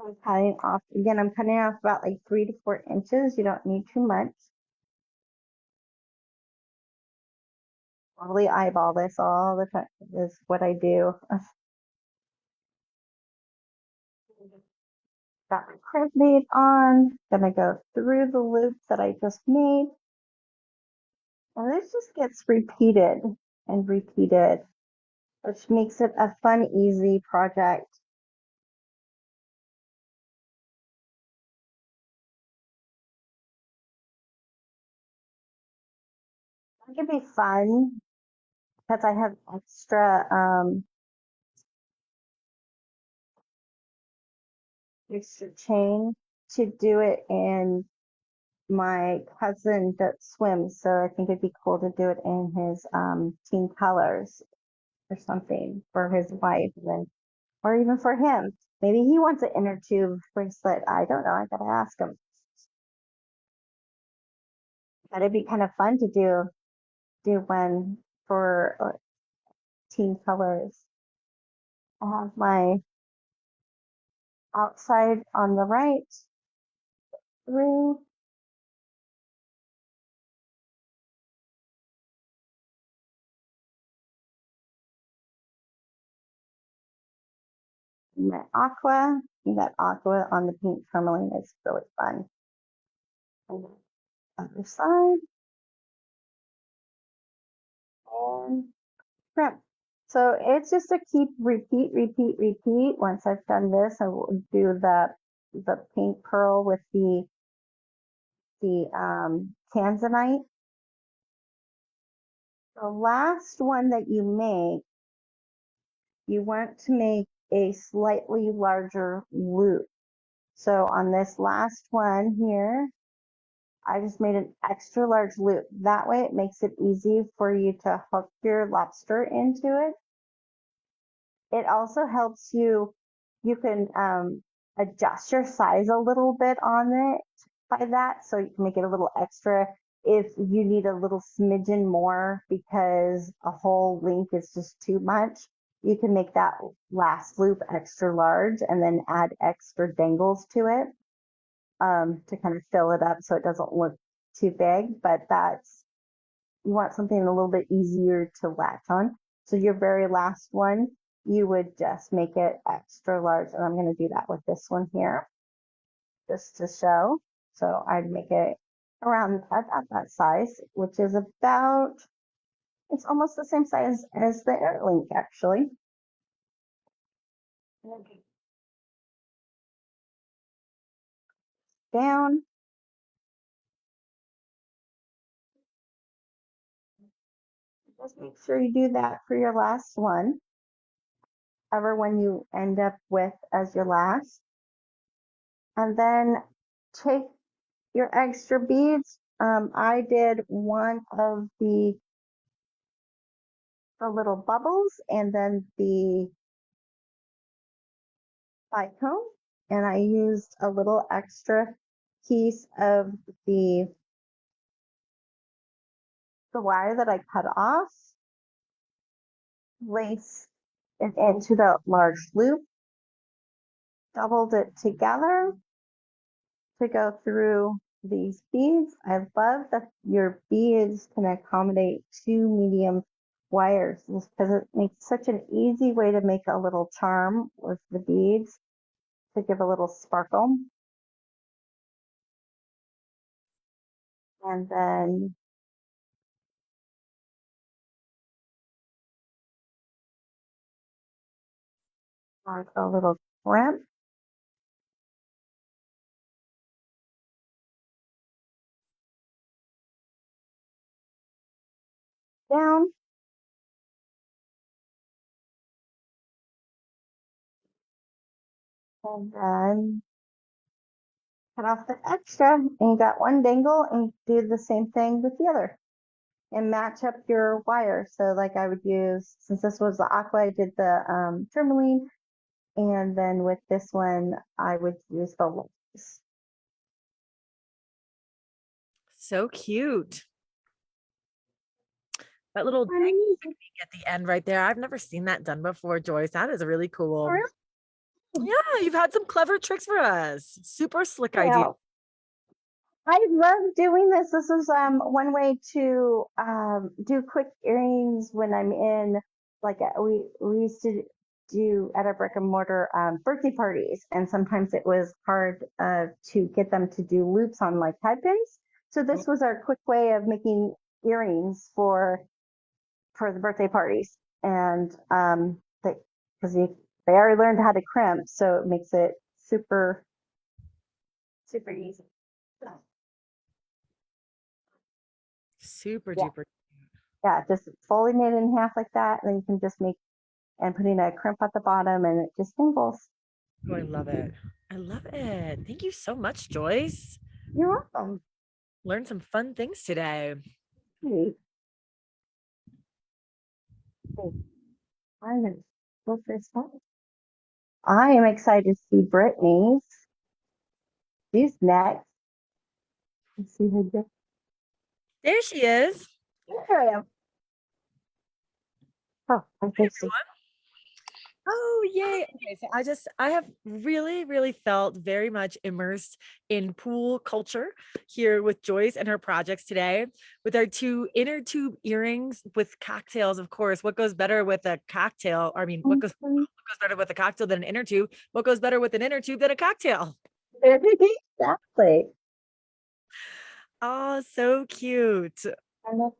I'm cutting off, again, I'm cutting off about like 3 to 4 inches. You don't need too much. Probably eyeball this all the time, is what I do. Got my crimp bead on, gonna go through the loop that I just made. And this just gets repeated and repeated, which makes it a fun, easy project. It can be fun because I have extra chain to do it in my cousin that swims, so I think it'd be cool to do it in his team colors or something for his wife, and then, or even for him. Maybe he wants an inner tube bracelet. I don't know. I gotta ask him. But it'd be kind of fun to do one for team colors. I have my outside on the right through. My aqua. That aqua on the pink tourmaline is really fun. And other side. And shrimp. So it's just a keep, repeat, repeat, repeat. Once I've done this, I will do the pink pearl with the tanzanite. The last one that you make, you want to make a slightly larger loop. So on this last one here, I just made an extra large loop. That way it makes it easy for you to hook your lobster into it. It also helps you can adjust your size a little bit on it by that. So you can make it a little extra if you need a little smidgen more because a whole link is just too much. You can make that last loop extra large and then add extra dangles to it to kind of fill it up so it doesn't look too big. But you want something a little bit easier to latch on. So your very last one, you would just make it extra large. And I'm going to do that with this one here. just to show. So I'd make it around at that size, which is about, it's almost the same size as the air link actually. Down. Just make sure you do that for your last one. Ever when you end up with as your last. And then take your extra beads. I did one of the little bubbles and then the cyclone, and I used a little extra piece of the wire that I cut off, laced it into the large loop, doubled it together to go through these beads. I love that your beads can accommodate 2 medium wires because it makes such an easy way to make a little charm with the beads to give a little sparkle. And then a little crimp. Down. And then cut off the extra and you got one dangle and do the same thing with the other and match up your wire. So like I would use, since this was the aqua, I did the tourmaline, and then with this one I would use the lace. So cute. That little dang at the end right there. I've never seen that done before, Joyce. That is really cool. Yeah, you've had some clever tricks for us. Super slick idea. I love doing this. This is one way to do quick earrings when I'm in, like we used to do at a brick and mortar birthday parties, and sometimes it was hard to get them to do loops on like head pins. So this was our quick way of making earrings for the birthday parties, and because they already learned how to crimp, so it makes it super easy. Super duper. Yeah, just folding it in half like that, and then you can just make and putting a crimp at the bottom, and it just dangles. Oh, I love it. I love it. Thank you so much, Joyce. You're welcome. Learned some fun things today. Hey. I'm gonna go for this one. I am excited to see Brittany's. She's next. Let's see her go. There she is. Here I am. Oh, I think so. Oh, yay. Okay, so I have really felt very much immersed in pool culture here with Joyce and her projects today with our 2 inner tube earrings with cocktails. Of course, what goes better with a cocktail? I mean, what goes better with a cocktail than an inner tube? What goes better with an inner tube than a cocktail? Exactly. Oh, so cute. And that's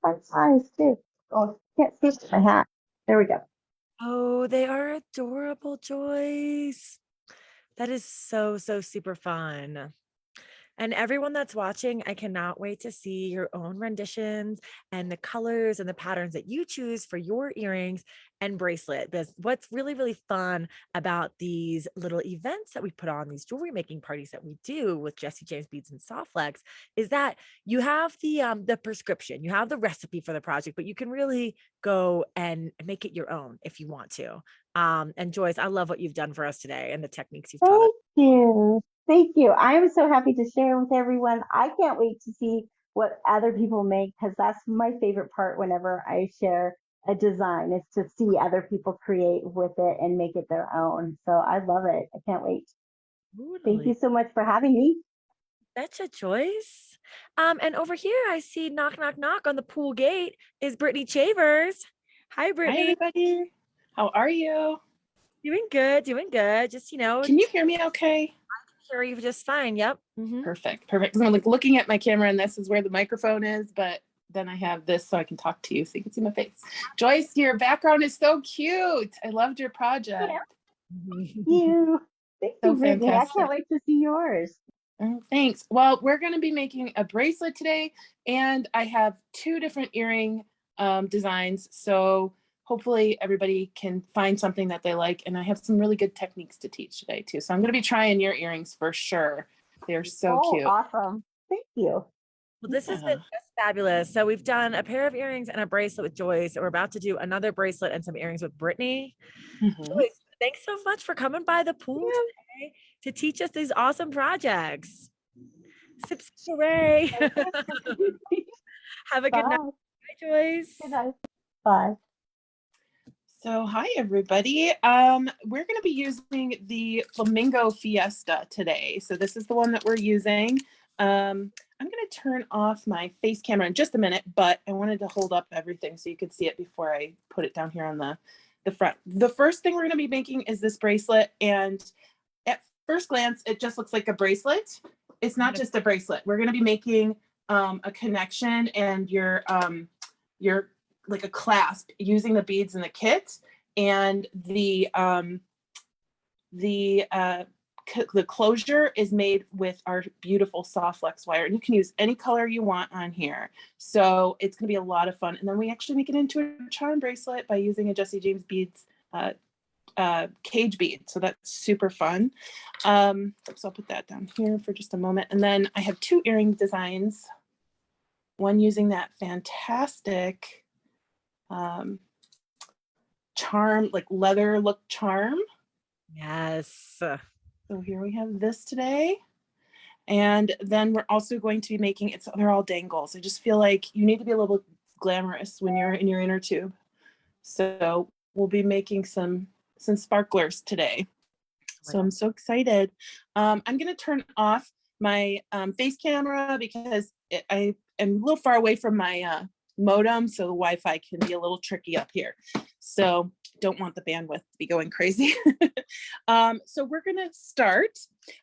fun size too. Oh, can't see my hat. There we go. Oh, they are adorable, Joyce. That is so super fun. And everyone that's watching, I cannot wait to see your own renditions and the colors and the patterns that you choose for your earrings and bracelet. Because what's really fun about these little events that we put on, these jewelry making parties that we do with Jesse James Beads and Softlex, is that you have the prescription, you have the recipe for the project, but you can really go and make it your own if you want to. And Joyce, I love what you've done for us today and the techniques you've taught us. Thank you. Thank you. I am so happy to share with everyone. I can't wait to see what other people make because that's my favorite part whenever I share a design is to see other people create with it and make it their own. So I love it. I can't wait. Thank you so much for having me. Betcha, Joyce. And over here I see knock on the pool gate is Brittany Chavers. Hi, Brittany. Hi, everybody. How are you? Doing good. Just, Can you hear me okay? hear you just fine. Yep. Mhm. Perfect. Perfect. 'Cause I'm like looking at my camera and this is where the microphone is, but then I have this so I can talk to you so you can see my face. Joyce, your background is so cute. I loved your project. Yeah. You. Thank So you, Brittany. I fantastic. can't wait to see yours. Oh, thanks. Well, we're going to be making a bracelet today, and I have 2 different earring designs. So hopefully everybody can find something that they like. And I have some really good techniques to teach today too. So I'm going to be trying your earrings for sure. They're so Oh, cute. awesome. Thank you. Well, this has been Yeah. just fabulous. So we've done a pair of earrings and a bracelet with Joyce, and we're about to do another bracelet and some earrings with Brittany. Mhm. Joyce, thanks so much for coming by the pool Yeah. today to teach us these awesome projects. Sip, sip, hooray. Have a good night. Bye. Bye, Joyce. Good night. Bye. So hi everybody. We're going to be using the Flamingo Fiesta today. So this is the one that we're using. I'm going to turn off my face camera in just a minute, but I wanted to hold up everything so you could see it before I put it down here on the front. The first thing we're going to be making is this bracelet, and at first glance it just looks like a bracelet. It's not just a bracelet. We're going to be making a connection and your like a clasp using the beads in the kit, and the closure is made with our beautiful soft flex wire, and you can use any color you want on here. So it's going to be a lot of fun. And then we actually make it into a charm bracelet by using a Jesse James Beads cage bead. So that's super fun. So I'll put that down here for just a moment. And then I have 2 earring designs, one using that fantastic charm, like leather look charm. Yes. So here we have this today. And then we're also going to be making they're all dangles. I just feel like you need to be a little glamorous when you're in your inner tube. So we'll be making some sparklers today. So I'm so excited. I'm going to turn off my face camera because I am a little far away from my modem, so the Wi-Fi can be a little tricky up here. So don't want the bandwidth to be going crazy. So we're going to start.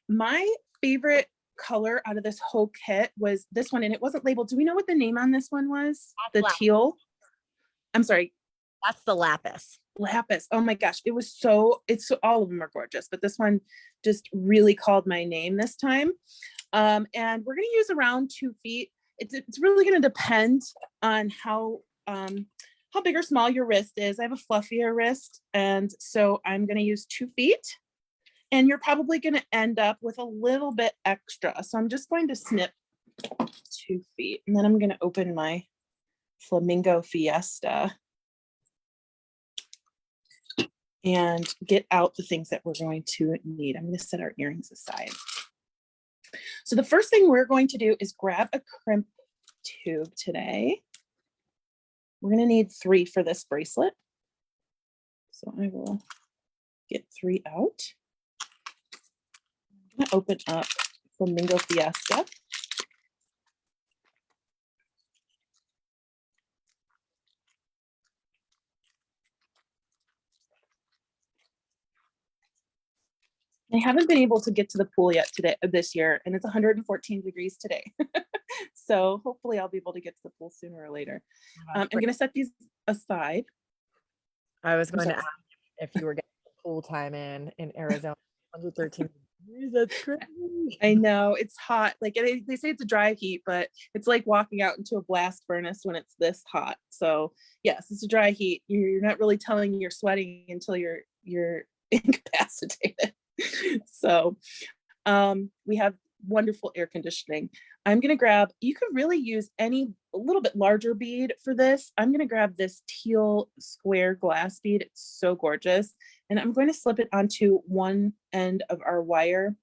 My favorite color out of this whole kit was this one, and it wasn't labeled. Do we know what the name on this one was? The teal? I'm sorry. That's the lapis. Lapis. Oh my gosh. All of them are gorgeous, but this one just really called my name this time. And we're going to use around 2 feet. It's really going to depend on how big or small your wrist is. I have a fluffier wrist, and so I'm going to use 2 feet, and you're probably going to end up with a little bit extra. So I'm just going to snip 2 feet, and then I'm going to open my Flamingo Fiesta and get out the things that we're going to need. I'm going to set our earrings aside. So the first thing we're going to do is grab a crimp tube today. We're going to need 3 for this bracelet. So I will get 3 out. I'm going to open up Flamingo Fiesta. I haven't been able to get to the pool yet this year, and it's 114 degrees today. So hopefully I'll be able to get to the pool sooner or later. I'm going to set these aside. I was going to ask if you were getting pool time in Arizona. 113 degrees. That's crazy. I know it's hot. Like they say it's a dry heat, but it's like walking out into a blast furnace when it's this hot. So yes, it's a dry heat. You're not really telling you're sweating until you're incapacitated. So we have wonderful air conditioning. I'm going to grab, you could really use a little bit larger bead for this. I'm going to grab this teal square glass bead. It's so gorgeous. And I'm going to slip it onto one end of our wire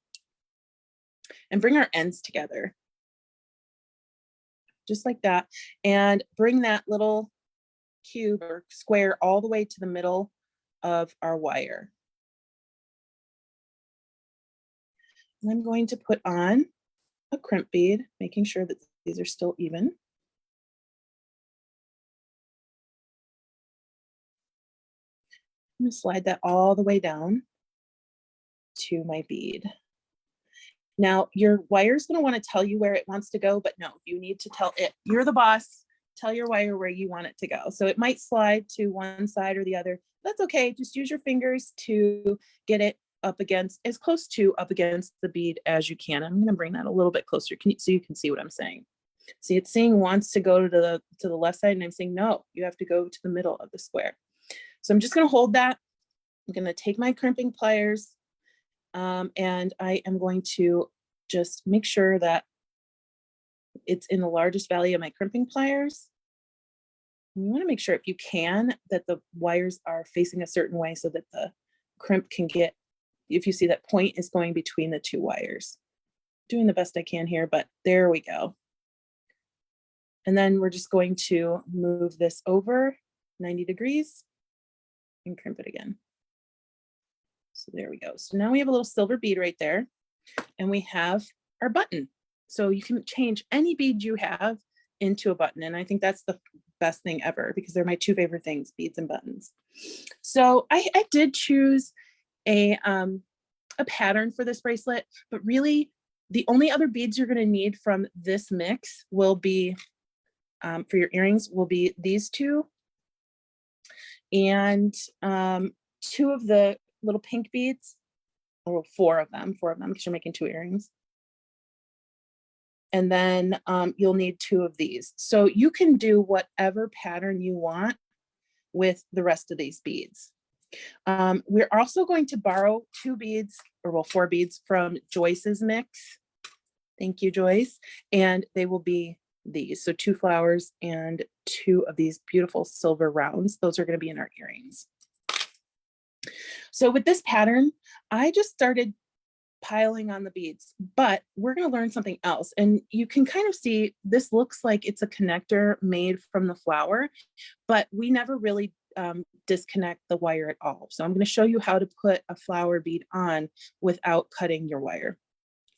and bring our ends together. Just like that. And bring that little cube or square all the way to the middle of our wire. And I'm going to put on a crimp bead, making sure that these are still even. I'm going to slide that all the way down to my bead. Now your wire is going to want to tell you where it wants to go, but no, you need to tell it. You're the boss. Tell your wire where you want it to go. So it might slide to one side or the other. That's okay. Just use your fingers to get it up against, as close to up against the bead as you can. I'm going to bring that a little bit closer so you can see what I'm saying. See, it's saying wants to go to the left side, and I'm saying no, you have to go to the middle of the square. So I'm just going to hold that. I'm going to take my crimping pliers, and I am going to just make sure that it's in the largest value of my crimping pliers. And you want to make sure, if you can, that the wires are facing a certain way so that the crimp can get, if you see that point is going between the two wires. Doing the best I can here, but there we go. And then we're just going to move this over 90 degrees and crimp it again. So there we go. So now we have a little silver bead right there, and we have our button. So you can change any bead you have into a button. And I think that's the best thing ever, because they're my two favorite things, beads and buttons. So I did choose a pattern for this bracelet, but really the only other beads you're going to need from this mix will be, for your earrings, will be these two, and two of the little pink beads, or four of them, because you're making two earrings. And then you'll need two of these. So you can do whatever pattern you want with the rest of these beads. We're also going to borrow two beads, or well, four beads from Joyce's mix. Thank you, Joyce. And they will be these. So two flowers and two of these beautiful silver rounds. Those are going to be in our earrings. So with this pattern, I just started piling on the beads, but we're going to learn something else. And you can kind of see this looks like it's a connector made from the flower, but we never really disconnect the wire at all. So I'm going to show you how to put a flower bead on without cutting your wire.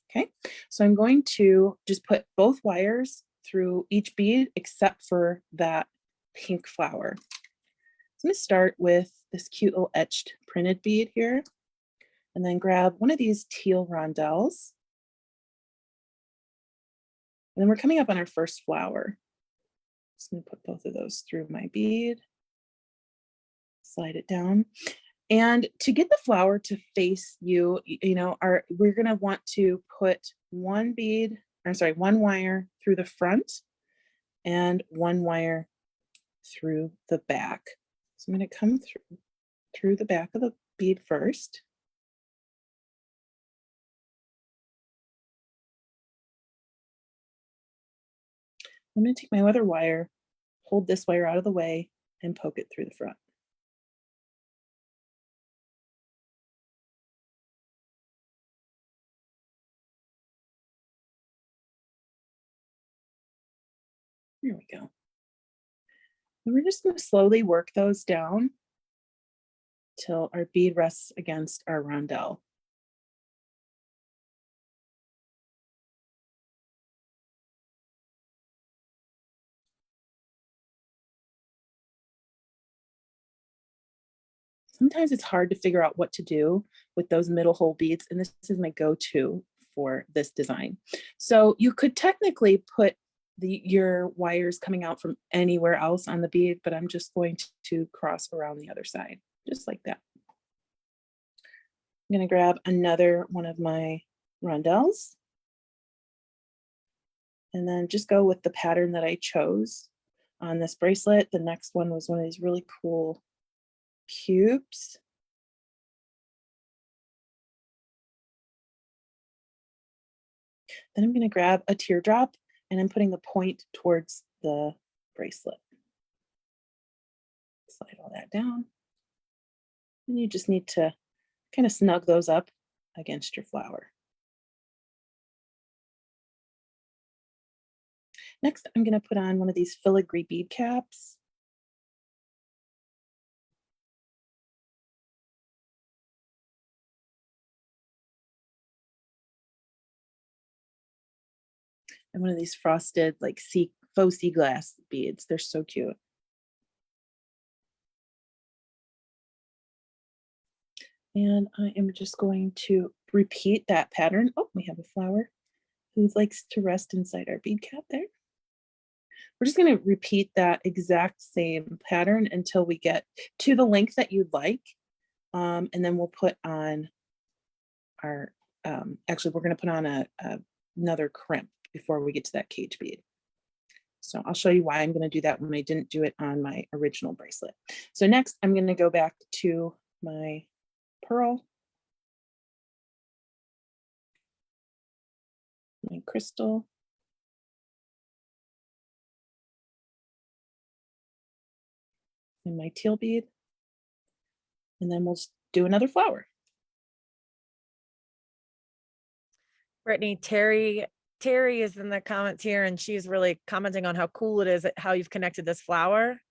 Okay, so I'm going to just put both wires through each bead except for that pink flower. So I'm going to start with this cute little etched printed bead here, and then grab one of these teal rondelles. And then we're coming up on our first flower. Just going to put both of those through my bead, slide it down. And to get the flower to face you, we're going to want to put one wire through the front and one wire through the back. So I'm going to come through the back of the bead first. I'm going to take my other wire, hold this wire out of the way, and poke it through the front. There we go. And we're just going to slowly work those down till our bead rests against our rondelle. Sometimes it's hard to figure out what to do with those middle hole beads, and this is my go-to for this design. So you could technically put your wires coming out from anywhere else on the bead, but I'm just going to cross around the other side, just like that. I'm going to grab another one of my rondelles, and then just go with the pattern that I chose on this bracelet. The next one was one of these really cool cubes. Then I'm going to grab a teardrop, and I'm putting the point towards the bracelet. Slide all that down. And you just need to kind of snug those up against your flower. Next, I'm going to put on one of these filigree bead caps. And one of these frosted like faux sea glass beads. They're so cute. And I am just going to repeat that pattern. Oh, we have a flower who likes to rest inside our bead cap there. We're just going to repeat that exact same pattern until we get to the length that you'd like. And then we'll put on our, actually, we're going to put on another crimp before we get to that cage bead. So I'll show you why I'm going to do that when I didn't do it on my original bracelet. So next, I'm going to go back to my pearl, my crystal, and my teal bead, and then we'll do another flower. Brittany, Terry is in the comments here, and she's really commenting on how cool it is how you've connected this flower,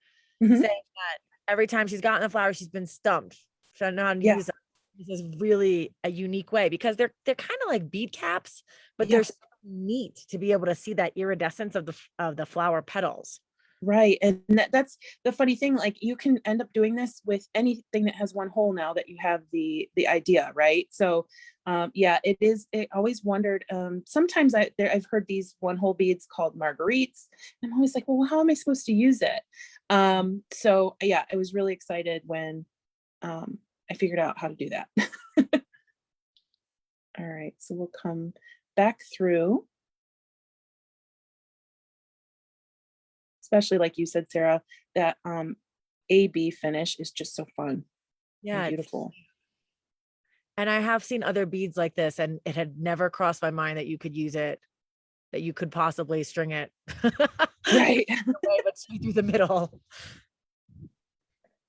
Mhm. saying that every time she's gotten a flower, she's been stumped. She doesn't know how to Yeah. use them. This is really a unique way because they're kind of like bead caps, but they're Yes. so neat to be able to see that iridescence of the flower petals. Right. And that's the funny thing. Like you can end up doing this with anything that has one hole now that you have the idea, right? So yeah, it is. I always wondered, sometimes I've heard these one hole beads called marguerites. And I'm always like, well, how am I supposed to use it? So yeah, I was really excited when I figured out how to do that. All right, so we'll come back through. Especially like you said, Sarah, that AB finish is just so fun. Yeah, And beautiful. and I have seen other beads like this, and it had never crossed my mind that you could use it, that you could possibly string it Right. but straight through the middle.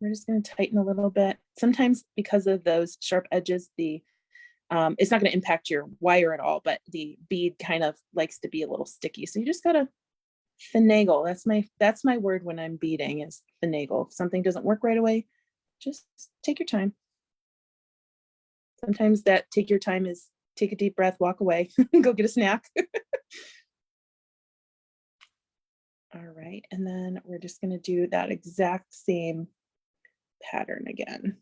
We're just going to tighten a little bit. Sometimes because of those sharp edges, the it's not going to impact your wire at all, but the bead kind of likes to be a little sticky. So you just got to finagle. That's my word when I'm beading, is finagle. If something doesn't work right away, just take your time. Sometimes that take your time is take a deep breath, walk away, go get a snack. All right, and then we're just going to do that exact same pattern again.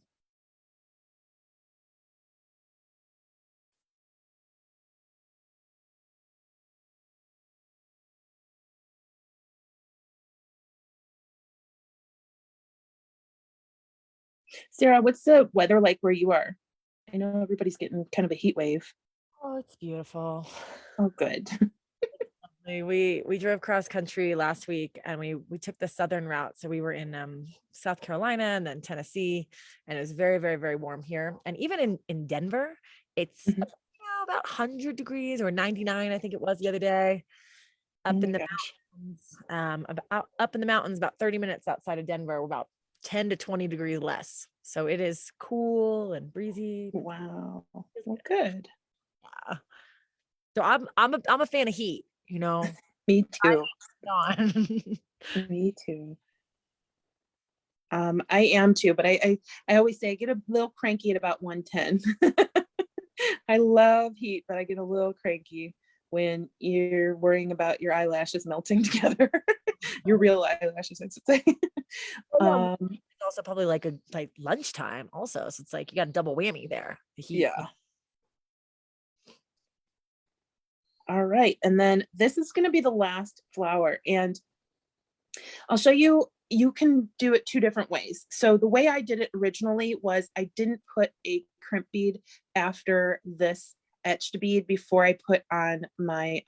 Sarah, what's the weather like where you are? I know everybody's getting kind of a heat wave. Oh, it's beautiful. Oh, good. We drove cross country last week, and we took the southern route. So we were in South Carolina and then Tennessee, and it was very, very, very warm here. And even in Denver, it's Mhm. about 100 degrees or 99, I think it was the other day. Oh Up my in the gosh. mountains, up in the mountains, about 30 minutes outside of Denver, we're about 10 to 20 degrees less. So it is cool and breezy. Wow. Well, good. Yeah. So I'm a fan of heat, you know. Me too. On. Me too. I am too, but I always say I get a little cranky at about 110. I love heat, but I get a little cranky when you're worrying about your eyelashes melting together. Your real eyelashes, I should say. Well, no, it's also probably like lunchtime also. So it's like you got a double whammy there. The heat. Yeah. All right. And then this is going to be the last flower. And I'll show you, you can do it two different ways. So the way I did it originally was I didn't put a crimp bead after this etched bead before I put on my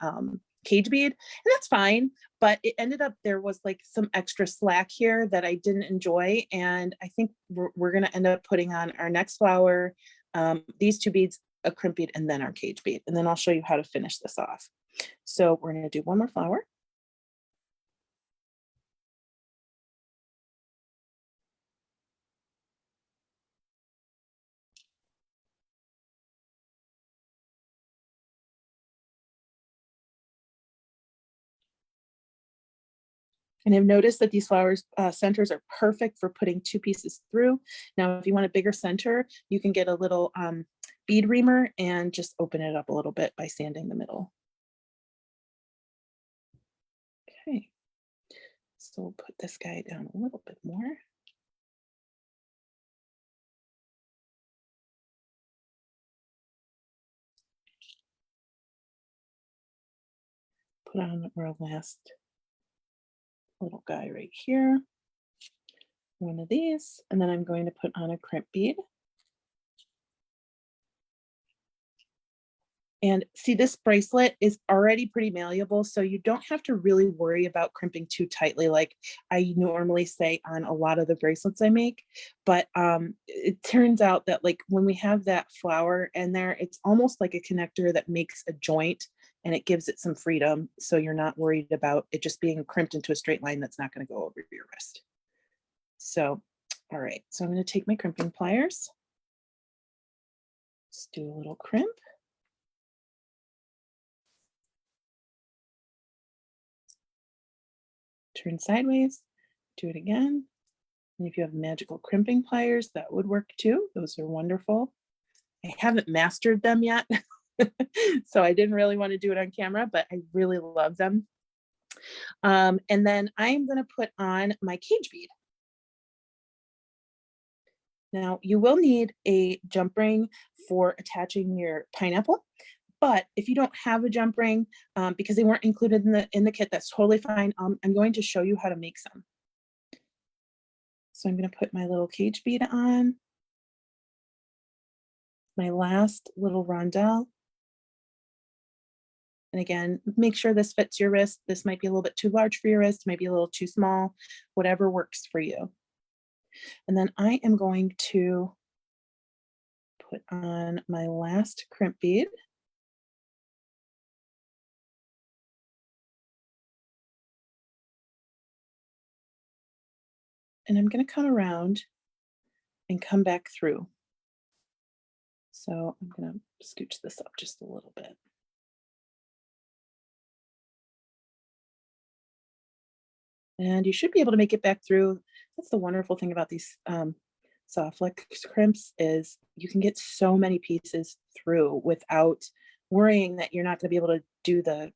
cage bead. And that's fine. But it ended up, there was like some extra slack here that I didn't enjoy. And I think we're going to end up putting on our next flower, these two beads, a crimp bead, and then our cage bead. And then I'll show you how to finish this off. So we're going to do one more flower. And I've noticed that these flowers centers are perfect for putting two pieces through. Now, if you want a bigger center, you can get a little bead reamer and just open it up a little bit by sanding the middle. Okay, so we'll put this guy down a little bit more. put on our last little guy right here. One of these, and then I'm going to put on a crimp bead. And see, this bracelet is already pretty malleable, so you don't have to really worry about crimping too tightly like I normally say on a lot of the bracelets I make. But it turns out that like when we have that flower in there, it's almost like a connector that makes a joint and it gives it some freedom. So you're not worried about it just being crimped into a straight line that's not going to go over your wrist. So, all right, so I'm going to take my crimping pliers. Let's do a little crimp. Turn sideways, do it again. And if you have magical crimping pliers, that would work too. Those are wonderful. I haven't mastered them yet, so I didn't really want to do it on camera, but I really love them. And then I'm going to put on my cage bead. Now, you will need a jump ring for attaching your pineapple. But if you don't have a jump ring, because they weren't included in the kit, that's totally fine. I'm going to show you how to make some. So I'm going to put my little cage bead on, my last little rondelle. And again, make sure this fits your wrist. This might be a little bit too large for your wrist, maybe a little too small, whatever works for you. And then I am going to put on my last crimp bead. And I'm going to come around and come back through. So I'm going to scooch this up just a little bit. And you should be able to make it back through. That's the wonderful thing about these soft flex crimps is you can get so many pieces through without worrying that you're not going to be able to do the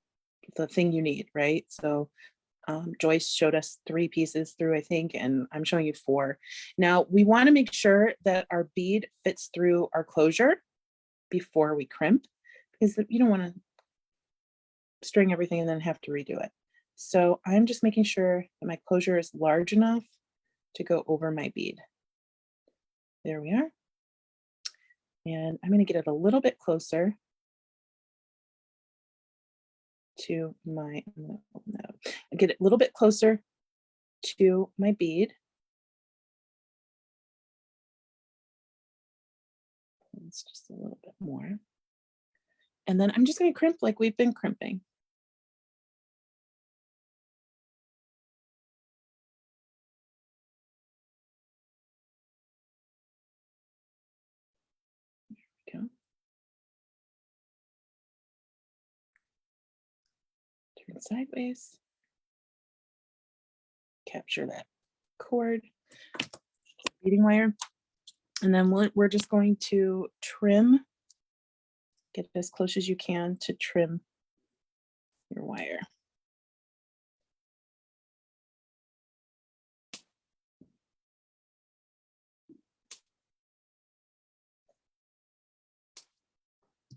thing you need, right? So Joyce showed us 3 pieces through, I think, and I'm showing you 4. Now, we want to make sure that our bead fits through our closure before we crimp, because you don't want to string everything and then have to redo it. So I'm just making sure that my closure is large enough to go over my bead. There we are. And I'm going to get it a little bit closer to my, I'm going to open that up. I get it a little bit closer to my bead. It's just a little bit more. And then I'm just going to crimp like we've been crimping. There we go. Turn sideways. Capture that cord, beading wire. And then we're just going to trim, get as close as you can to trim your wire.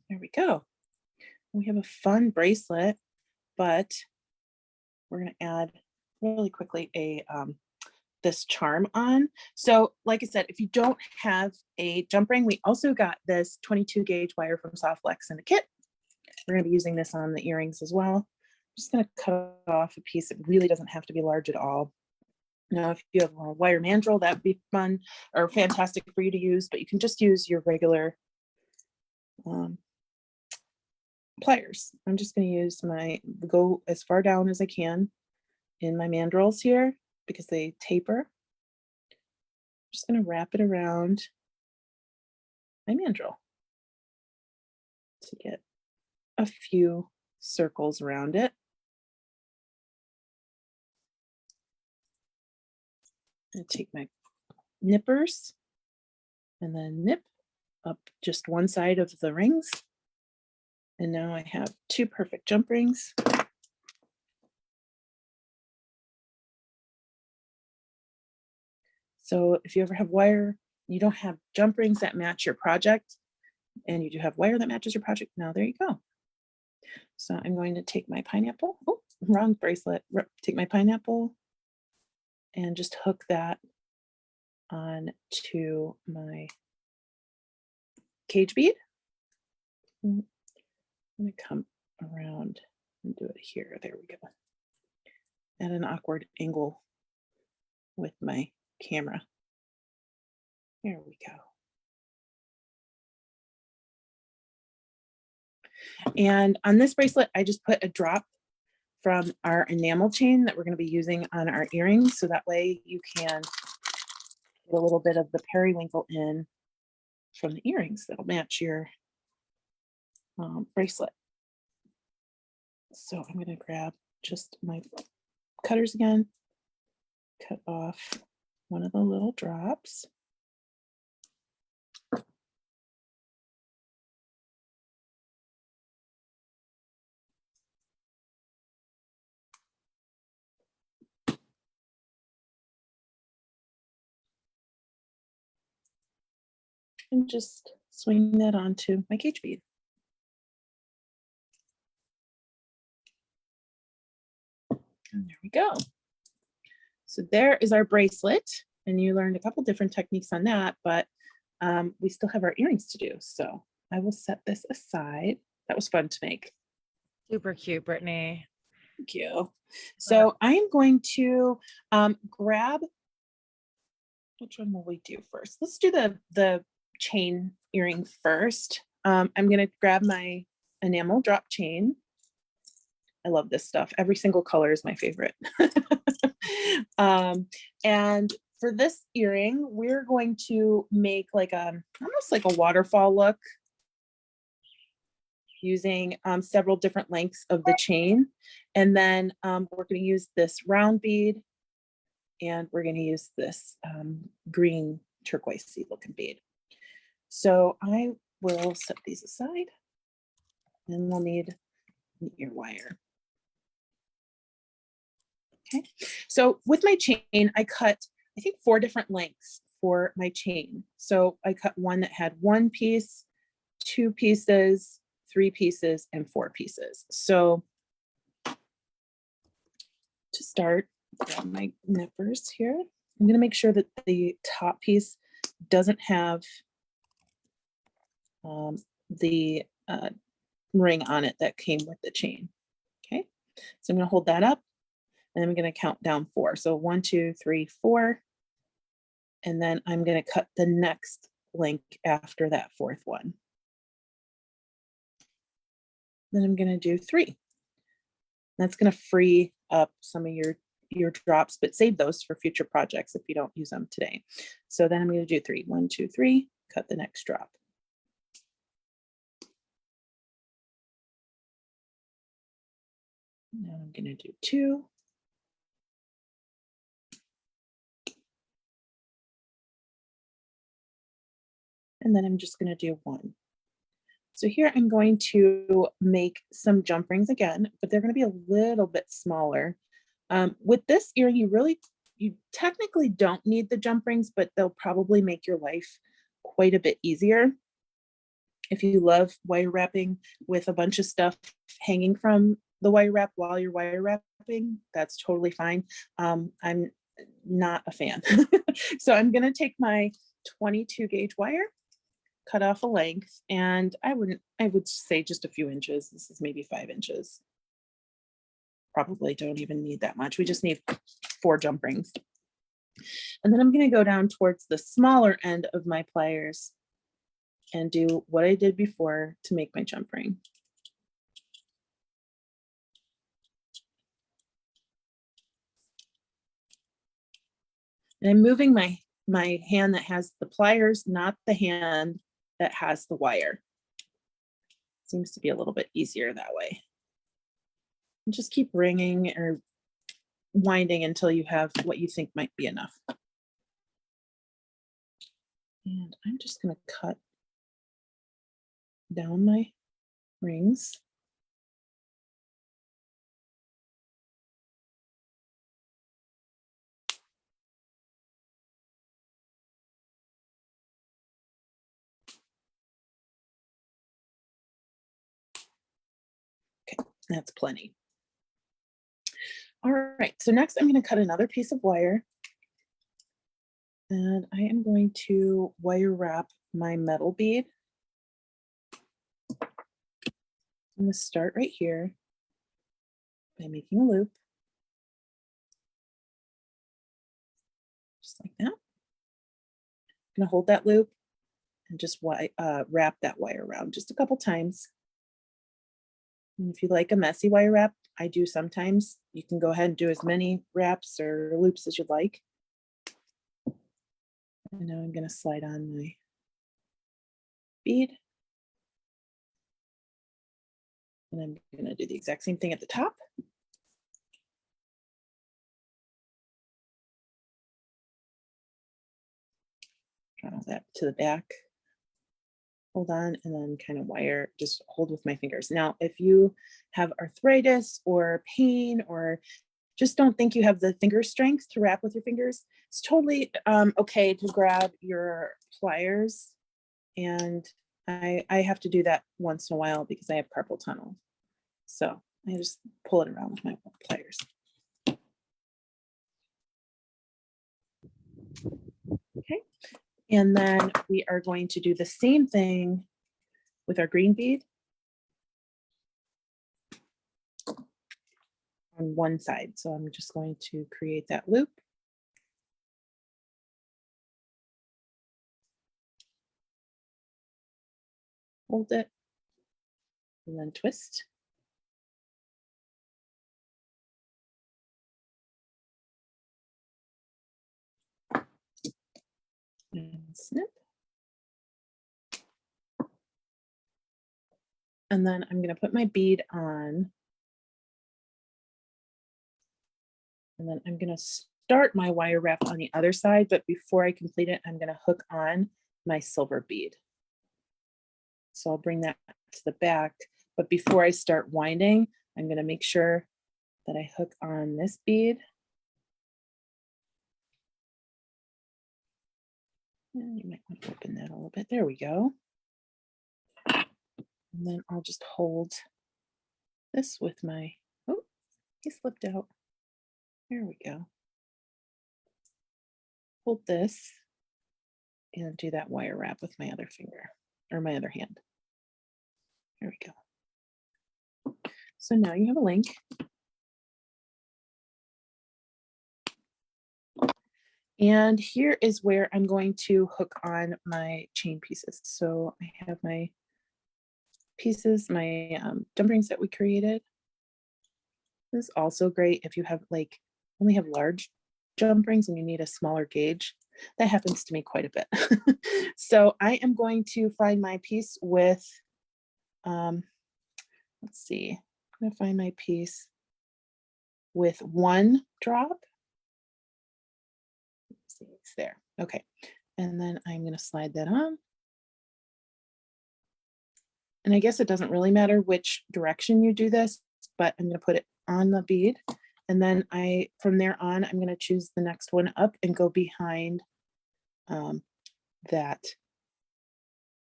There we go. We have a fun bracelet, but we're going to add really quickly a this charm on. So like I said, if you don't have a jump ring, we also got this 22 gauge wire from Softflex in the kit. We're going to be using this on the earrings as well. I'm just going to cut off a piece. It really doesn't have to be large at all. Now, if you have a wire mandrel, that'd be fun or fantastic for you to use, but you can just use your regular pliers. I'm just going to use go as far down as I can in my mandrels here because they taper. I'm just going to wrap it around my mandrel to get a few circles around it. I'm going to take my nippers and then nip up just one side of the rings. And now I have 2 perfect jump rings. So if you ever have wire, you don't have jump rings that match your project, and you do have wire that matches your project, now there you go. So I'm going to take my pineapple, oh, wrong bracelet, take my pineapple and just hook that on to my cage bead. I'm going to come around and do it here. There we go. At an awkward angle with my camera. There we go. And on this bracelet, I just put a drop from our enamel chain that we're going to be using on our earrings. So that way you can get a little bit of the periwinkle in from the earrings that'll match your bracelet. So I'm going to grab just my cutters again, cut off one of the little drops. And just swing that onto my cage bead. And there we go. So there is our bracelet. And you learned a couple different techniques on that, but we still have our earrings to do. So I will set this aside. That was fun to make. Super cute, Brittany. Thank you. So I'm going to grab, which one will we do first? Let's do the chain earring first. I'm going to grab my enamel drop chain. I love this stuff. Every single color is my favorite. And for this earring, we're going to make like almost like a waterfall look using several different lengths of the chain. And then we're going to use this round bead, and we're going to use this green turquoise looking bead. So I will set these aside, and we'll need an ear wire. Okay, so with my chain, I cut, I think, 4 different lengths for my chain. So I cut one that had 1 piece, 2 pieces, 3 pieces, and 4 pieces. So to start, grab my nippers here. I'm going to make sure that the top piece doesn't have the ring on it that came with the chain. Okay, so I'm going to hold that up, and I'm going to count down 4. So 1, 2, 3, 4. And then I'm going to cut the next link after that 4th one. Then I'm going to do 3. That's going to free up some of your drops, but save those for future projects if you don't use them today. So then I'm going to do 3. 1, 2, 3, cut the next drop. Now I'm going to do 2. And then I'm just going to do 1. So here I'm going to make some jump rings again, but they're going to be a little bit smaller. With this earring, you technically don't need the jump rings, but they'll probably make your life quite a bit easier. If you love wire wrapping with a bunch of stuff hanging from the wire wrap while you're wire wrapping, that's totally fine. I'm not a fan. So I'm going to take my 22 gauge wire, cut off a length, and I would say just a few inches. This is maybe 5 inches. Probably don't even need that much. We just need 4 jump rings. And then I'm going to go down towards the smaller end of my pliers and do what I did before to make my jump ring. And I'm moving my hand that has the pliers, not the hand that has the wire. Seems to be a little bit easier that way. And just keep ringing or winding until you have what you think might be enough. And I'm just going to cut down my rings. Okay, That's plenty. All right, so next I'm going to cut another piece of wire. And I am going to wire wrap my metal bead. I'm going to start right here by making a loop. Just like that. I'm going to hold that loop and just wrap that wire around just a couple times. And if you like a messy wire wrap, I do sometimes. You can go ahead and do as many wraps or loops as you'd like. And now I'm going to slide on my bead. And I'm going to do the exact same thing at the top. Draw that to the back. Hold on, and then kind of wire, just hold with my fingers. Now, if you have arthritis or pain or just don't think you have the finger strength to wrap with your fingers, it's totally okay to grab your pliers. And I have to do that once in a while because I have carpal tunnel. So I just pull it around with my pliers. Okay. And then we are going to do the same thing with our green bead on one side. So I'm just going to create that loop. Hold it, and then twist. And snip. And then I'm going to put my bead on. And then I'm going to start my wire wrap on the other side, but before I complete it, I'm going to hook on my silver bead. So I'll bring that to the back, but before I start winding, I'm going to make sure that I hook on this bead. And you might want to open that a little bit. There we go. And then I'll just hold this with my, oh, he slipped out. There we go. Hold this and do that wire wrap with my other finger or my other hand. There we go. So now you have a link. And here is where I'm going to hook on my chain pieces. So I have my pieces, my jump rings that we created. This is also great if you have only have large jump rings and you need a smaller gauge. That happens to me quite a bit. So I am going to find my piece with, let's see, I'm going to find my piece with one drop. Let's see, it's there. Okay. And then I'm going to slide that on. And I guess it doesn't really matter which direction you do this, but I'm going to put it on the bead. And then from there on, I'm going to choose the next one up and go behind that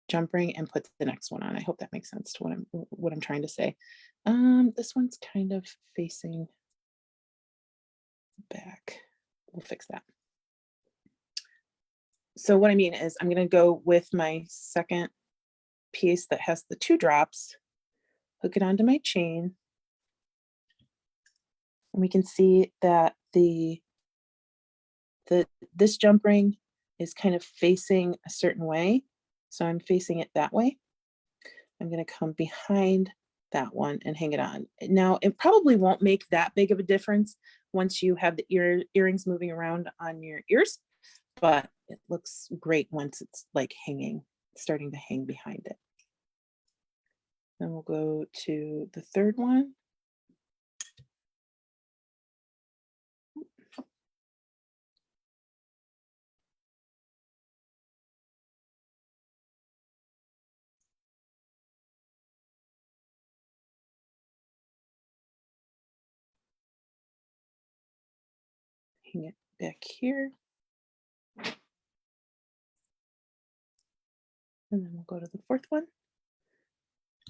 jump ring and put the next one on. I hope that makes sense to what I'm trying to say. This one's kind of facing back. We'll fix that. So what I mean is I'm going to go with my second piece that has the 2 drops, hook it onto my chain. And we can see that this jump ring is kind of facing a certain way. So I'm facing it that way. I'm going to come behind that one and hang it on. Now, it probably won't make that big of a difference once you have the earrings moving around on your ears, but it looks great once it's like hanging, starting to hang behind it. Then we'll go to the third one. Hang it back here. And then we'll go to the fourth one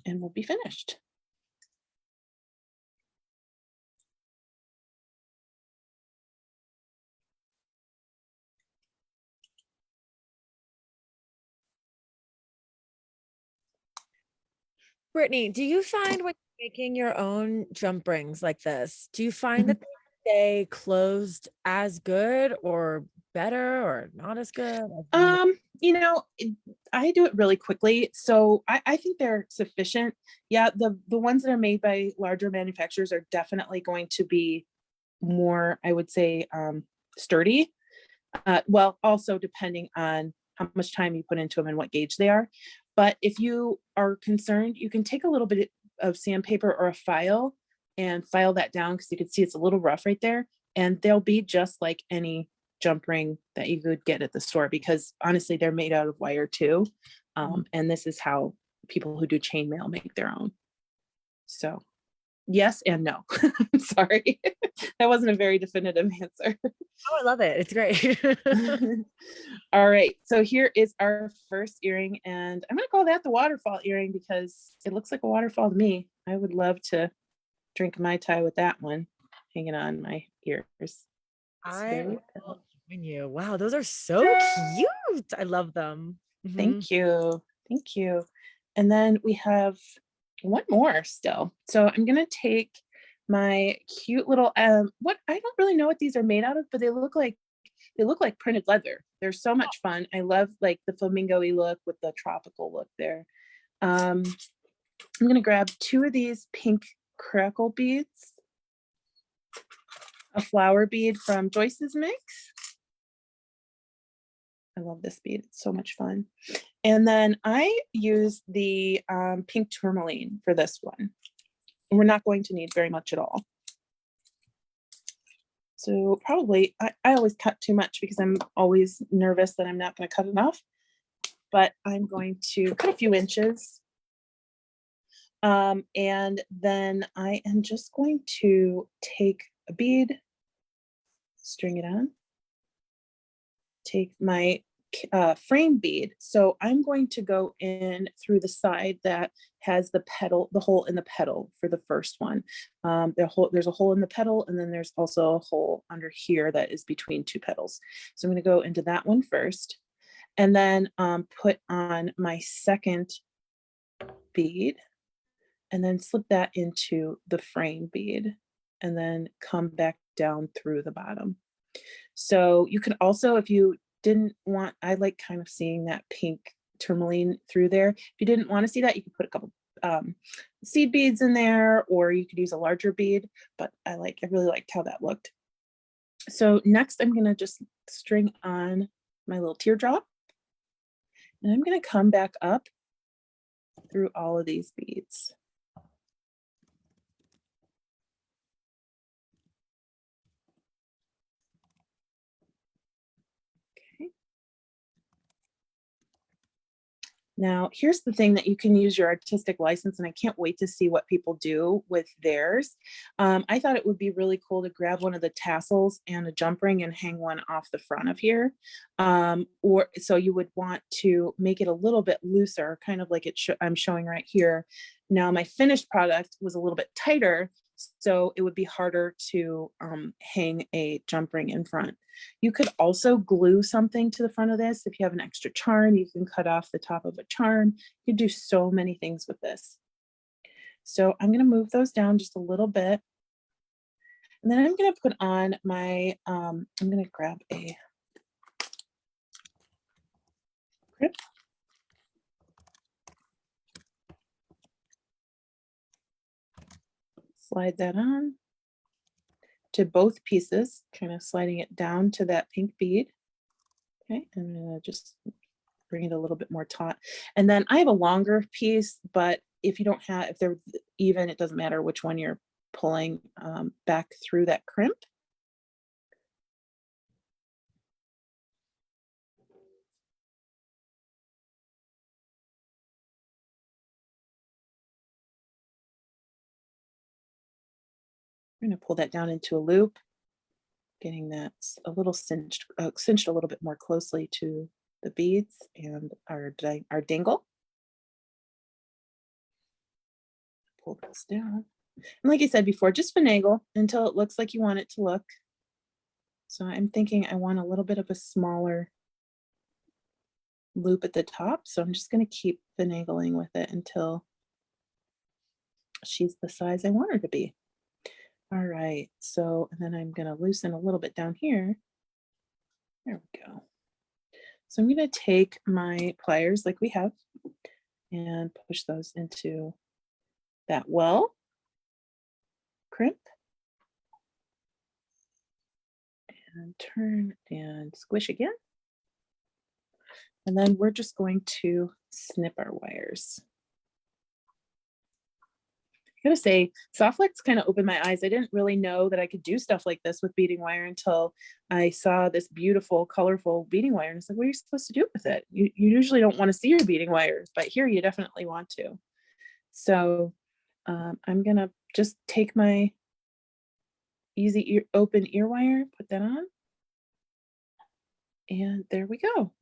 and we'll be finished. Brittany, do you find when you're making your own jump rings like this, do you find Mhm. that they stay closed as good or better or not as good? Like, do you You know, I do it really quickly, so I think they're sufficient. Yeah, the ones that are made by larger manufacturers are definitely going to be more, I would say, sturdy. Well, also depending on how much time you put into them and what gauge they are. But if you are concerned, you can take a little bit of sandpaper or a file and file that down because you can see it's a little rough right there. And they'll be just like any jump ring that you could get at the store because honestly, they're made out of wire too. And this is how people who do chainmail make their own. So yes and no. I'm sorry. That wasn't a very definitive answer. Oh, I love it. It's great. All right. So here is our first earring. And I'm going to call that the waterfall earring because it looks like a waterfall to me. I would love to drink Mai Tai with that one hanging on my ears. I There we will go. join you. Wow, those are so cute. I love them. Mhm. Thank you. Thank you. And then we have one more still. So I'm going to take my cute little, what I don't really know what these are made out of, but they look like printed leather. They're so much fun. I love like the flamingo-y look with the tropical look there. I'm gonna grab 2 of these pink crackle beads, a flower bead from Joyce's Mix. I love this bead, it's so much fun. And then I use the pink tourmaline for this one. And we're not going to need very much at all. So probably, I always cut too much because I'm always nervous that I'm not gonna cut enough, but I'm going to cut a few inches. And then I am just going to take a bead, string it on, take my frame bead. So I'm going to go in through the side that has the petal, the hole in the petal for the first one. There's a hole in the petal, and then there's also a hole under here that is between 2 petals. So I'm going to go into that one first, and then put on my second bead, and then slip that into the frame bead, and then come back down through the bottom. So you can also, if you didn't want, I like kind of seeing that pink tourmaline through there. If you didn't want to see that, you could put a couple seed beads in there, or you could use a larger bead, but I really liked how that looked. So next I'm gonna just string on my little teardrop, and I'm gonna come back up through all of these beads. Okay. Now, here's the thing that you can use your artistic license, and I can't wait to see what people do with theirs. I thought it would be really cool to grab one of the tassels and a jump ring and hang one off the front of here. Or so you would want to make it a little bit looser, kind of like I'm showing right here. Now, my finished product was a little bit tighter, so it would be harder to hang a jump ring in front. You could also glue something to the front of this. If you have an extra charm, you can cut off the top of a charm. You can do so many things with this. So I'm going to move those down just a little bit. And then I'm going to put on my, I'm going to grab a grip. Slide that on to both pieces, kind of sliding it down to that pink bead. Okay, I'm gonna just bring it a little bit more taut. And then I have a longer piece, but if you don't have, if they're even, it doesn't matter which one you're pulling back through that crimp. I'm gonna pull that down into a loop, getting that a little cinched a little bit more closely to the beads and our dangle. Pull this down. And like I said before, just finagle until it looks like you want it to look. So I'm thinking I want a little bit of a smaller loop at the top. So I'm just going to keep finagling with it until she's the size I want her to be. All right, so, and then I'm gonna loosen a little bit down here. There we go. So I'm gonna take my pliers like we have and push those into that well crimp. And turn and squish again. And then we're just going to snip our wires. I gotta say, Softlex kind of opened my eyes. I didn't really know that I could do stuff like this with beading wire until I saw this beautiful, colorful beading wire. And it's like, what are you supposed to do with it? You usually don't want to see your beading wires, but here you definitely want to. So I'm gonna just take my easy open ear wire, put that on. And there we go.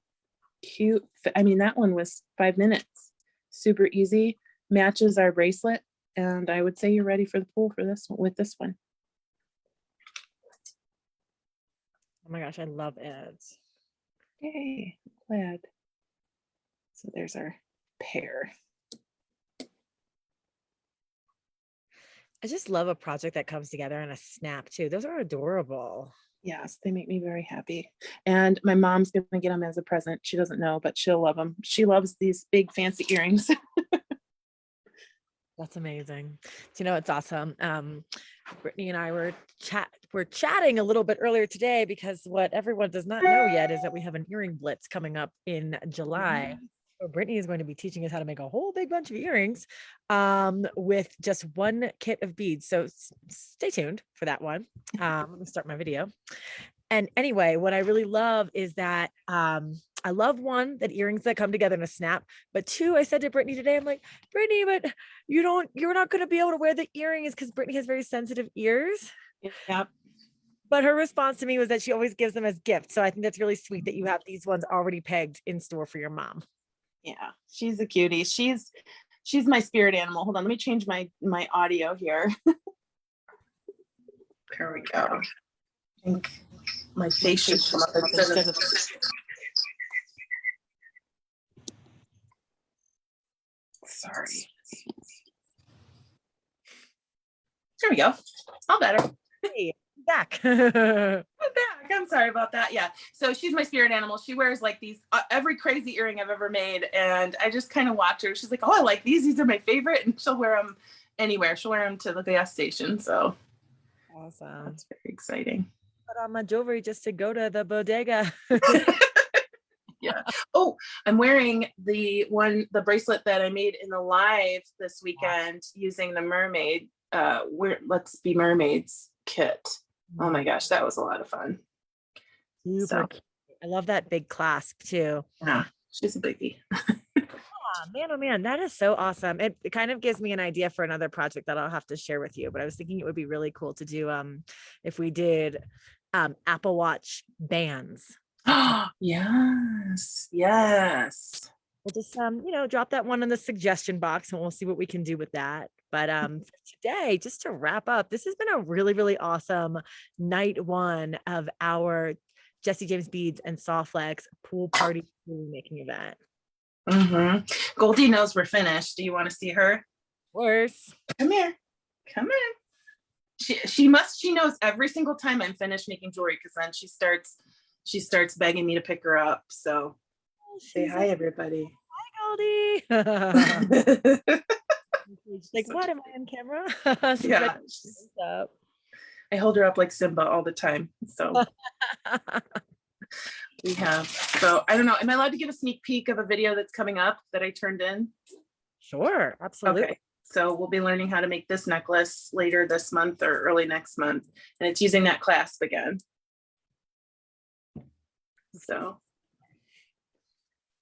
Cute. I mean, that one was 5 minutes. Super easy. Matches our bracelet. And I would say you're ready for the pool for this one with this one. Oh my gosh, I love it. Yay, glad. So there's our pair. I just love a project that comes together in a snap too. Those are adorable. Yes, they make me very happy. And my mom's going to get them as a present. She doesn't know, but she'll love them. She loves these big fancy earrings. That's amazing. Do you know, it's awesome. Brittany and I were chatting a little bit earlier today because what everyone does not know yet is that we have an earring blitz coming up in July. So Brittany is going to be teaching us how to make a whole big bunch of earrings with just one kit of beads. So stay tuned for that one. Let me start my video. And anyway, what I really love is that I love one, that earrings that come together in a snap. But two, I said to Brittany today, I'm like, Brittany, but you're not going to be able to wear the earrings because Brittany has very sensitive ears. Yep. But her response to me was that she always gives them as gifts. So I think that's really sweet that you have these ones already pegged in store for your mom. Yeah, she's a cutie. She's my spirit animal. Hold on, let me change my audio here. There we go. I think my face should come up instead of. Sorry. There we go. All better. Hey, back. I'm back. I'm sorry about that. Yeah. So she's my spirit animal. She wears like these every crazy earring I've ever made, and I just kind of watch her. She's like, "Oh, I like these. These are my favorite," and she'll wear them anywhere. She'll wear them to the gas station. So Awesome. that's very exciting. Put on my jewelry just to go to the bodega. Yeah. Oh, I'm wearing the bracelet that I made in the live this weekend using the mermaid. Let's Be Mermaids kit. Oh my gosh, that was a lot of fun. Super cute. I love that big clasp too. Yeah, she's a biggie. Man, oh man, that is so awesome. It kind of gives me an idea for another project that I'll have to share with you, but I was thinking it would be really cool to do if we did Apple Watch bands. Yes. We'll just drop that one in the suggestion box and we'll see what we can do with that. But today, just to wrap up, this has been a really, really awesome night one of our Jessie James Beads and Softlex pool party making event. Goldie knows we're finished. Do you want to see her? Worse. Come here. She knows every single time I'm finished making jewelry, because then she starts begging me to pick her up. So say hi, everybody. Hi, Goldie. Like, what, am I on camera? Yeah. I hold her up like Simba all the time. So I don't know. Am I allowed to give a sneak peek of a video that's coming up that I turned in? Sure, absolutely. Okay. So we'll be learning how to make this necklace later this month or early next month. And it's using that clasp again. So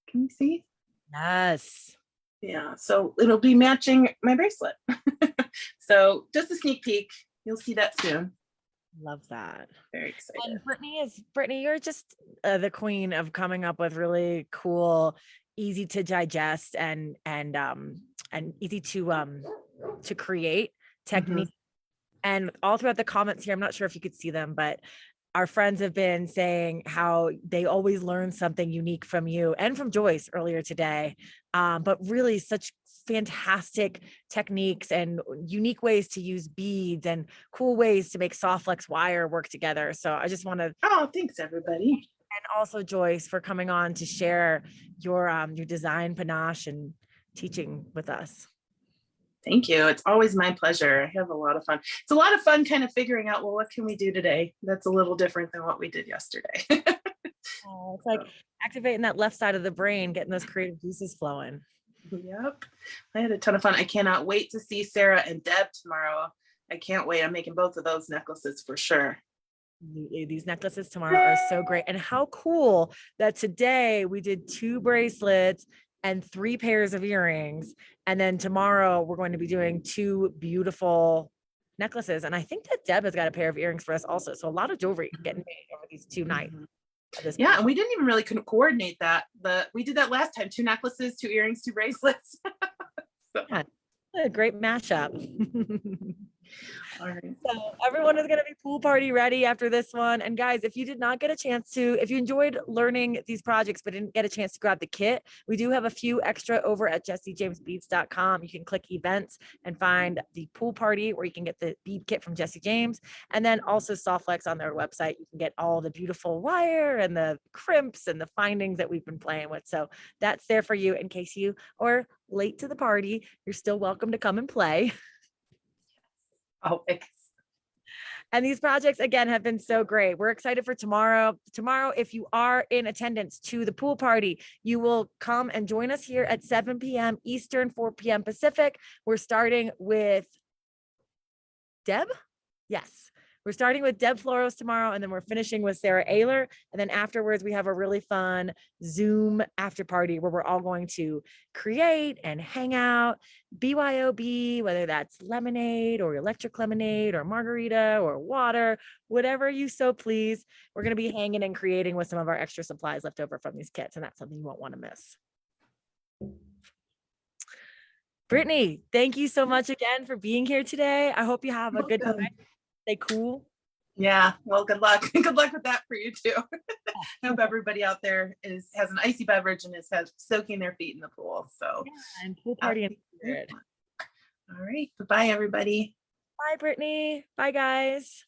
can you see? Yes. Yeah. So it'll be matching my bracelet. So just a sneak peek. You'll see that soon. Love that. Very excited. And Brittany, you're just the queen of coming up with really cool, easy to digest and easy to create technique. And all throughout the comments here, I'm not sure if you could see them, but our friends have been saying how they always learn something unique from you and from Joyce earlier today. But really such fantastic techniques and unique ways to use beads and cool ways to make soft flex wire work together. So I just want to, Oh, thanks everybody. and also Joyce for coming on to share your design panache and teaching with us. Thank you. It's always my pleasure. I have a lot of fun. It's a lot of fun kind of figuring out, well, what can we do today? That's a little different than what we did yesterday. Oh, it's like activating that left side of the brain, getting those creative juices flowing. Yep. I had a ton of fun. I cannot wait to see Sarah and Deb tomorrow. I can't wait. I'm making both of those necklaces for sure. These necklaces tomorrow are so great. And how cool that today we did 2 bracelets and 3 pairs of earrings. And then tomorrow we're going to be doing 2 beautiful necklaces. And I think that Deb has got a pair of earrings for us also. So a lot of jewelry getting made over these 2 nights. Yeah, and we didn't even really coordinate that. We did that last time, 2 necklaces, 2 earrings, 2 bracelets. So. Yeah, a great mashup. All right. So everyone is going to be pool party ready after this one. And guys, if you did not get a chance to, if you enjoyed learning these projects but didn't get a chance to grab the kit, we do have a few extra over at jessijamesbeads.com. You can click events and find the pool party where you can get the bead kit from Jessie James, and then also Softflex on their website. You can get all the beautiful wire and the crimps and the findings that we've been playing with. So that's there for you in case you are late to the party. You're still welcome to come and play. Oh, thanks. And these projects, again, have been so great. We're excited for tomorrow. Tomorrow, if you are in attendance to the pool party, you will come and join us here at 7 p.m. Eastern, 4 p.m. Pacific. We're starting with Deb. Yes. We're starting with Deb Floros tomorrow, and then we're finishing with Sarah Ayler. And then afterwards, we have a really fun Zoom after party where we're all going to create and hang out, BYOB, whether that's lemonade or electric lemonade or margarita or water, whatever you so please. We're going to be hanging and creating with some of our extra supplies left over from these kits, and that's something you won't want to miss. Brittany, thank you so much again for being here today. I hope you have a good time. Stay cool. Yeah, well, good luck. Good luck with that for you too. I hope everybody out there has an icy beverage and is soaking their feet in the pool. So yeah, and pool party in spirit. All right. Bye, everybody. Bye, Brittany. Bye, guys.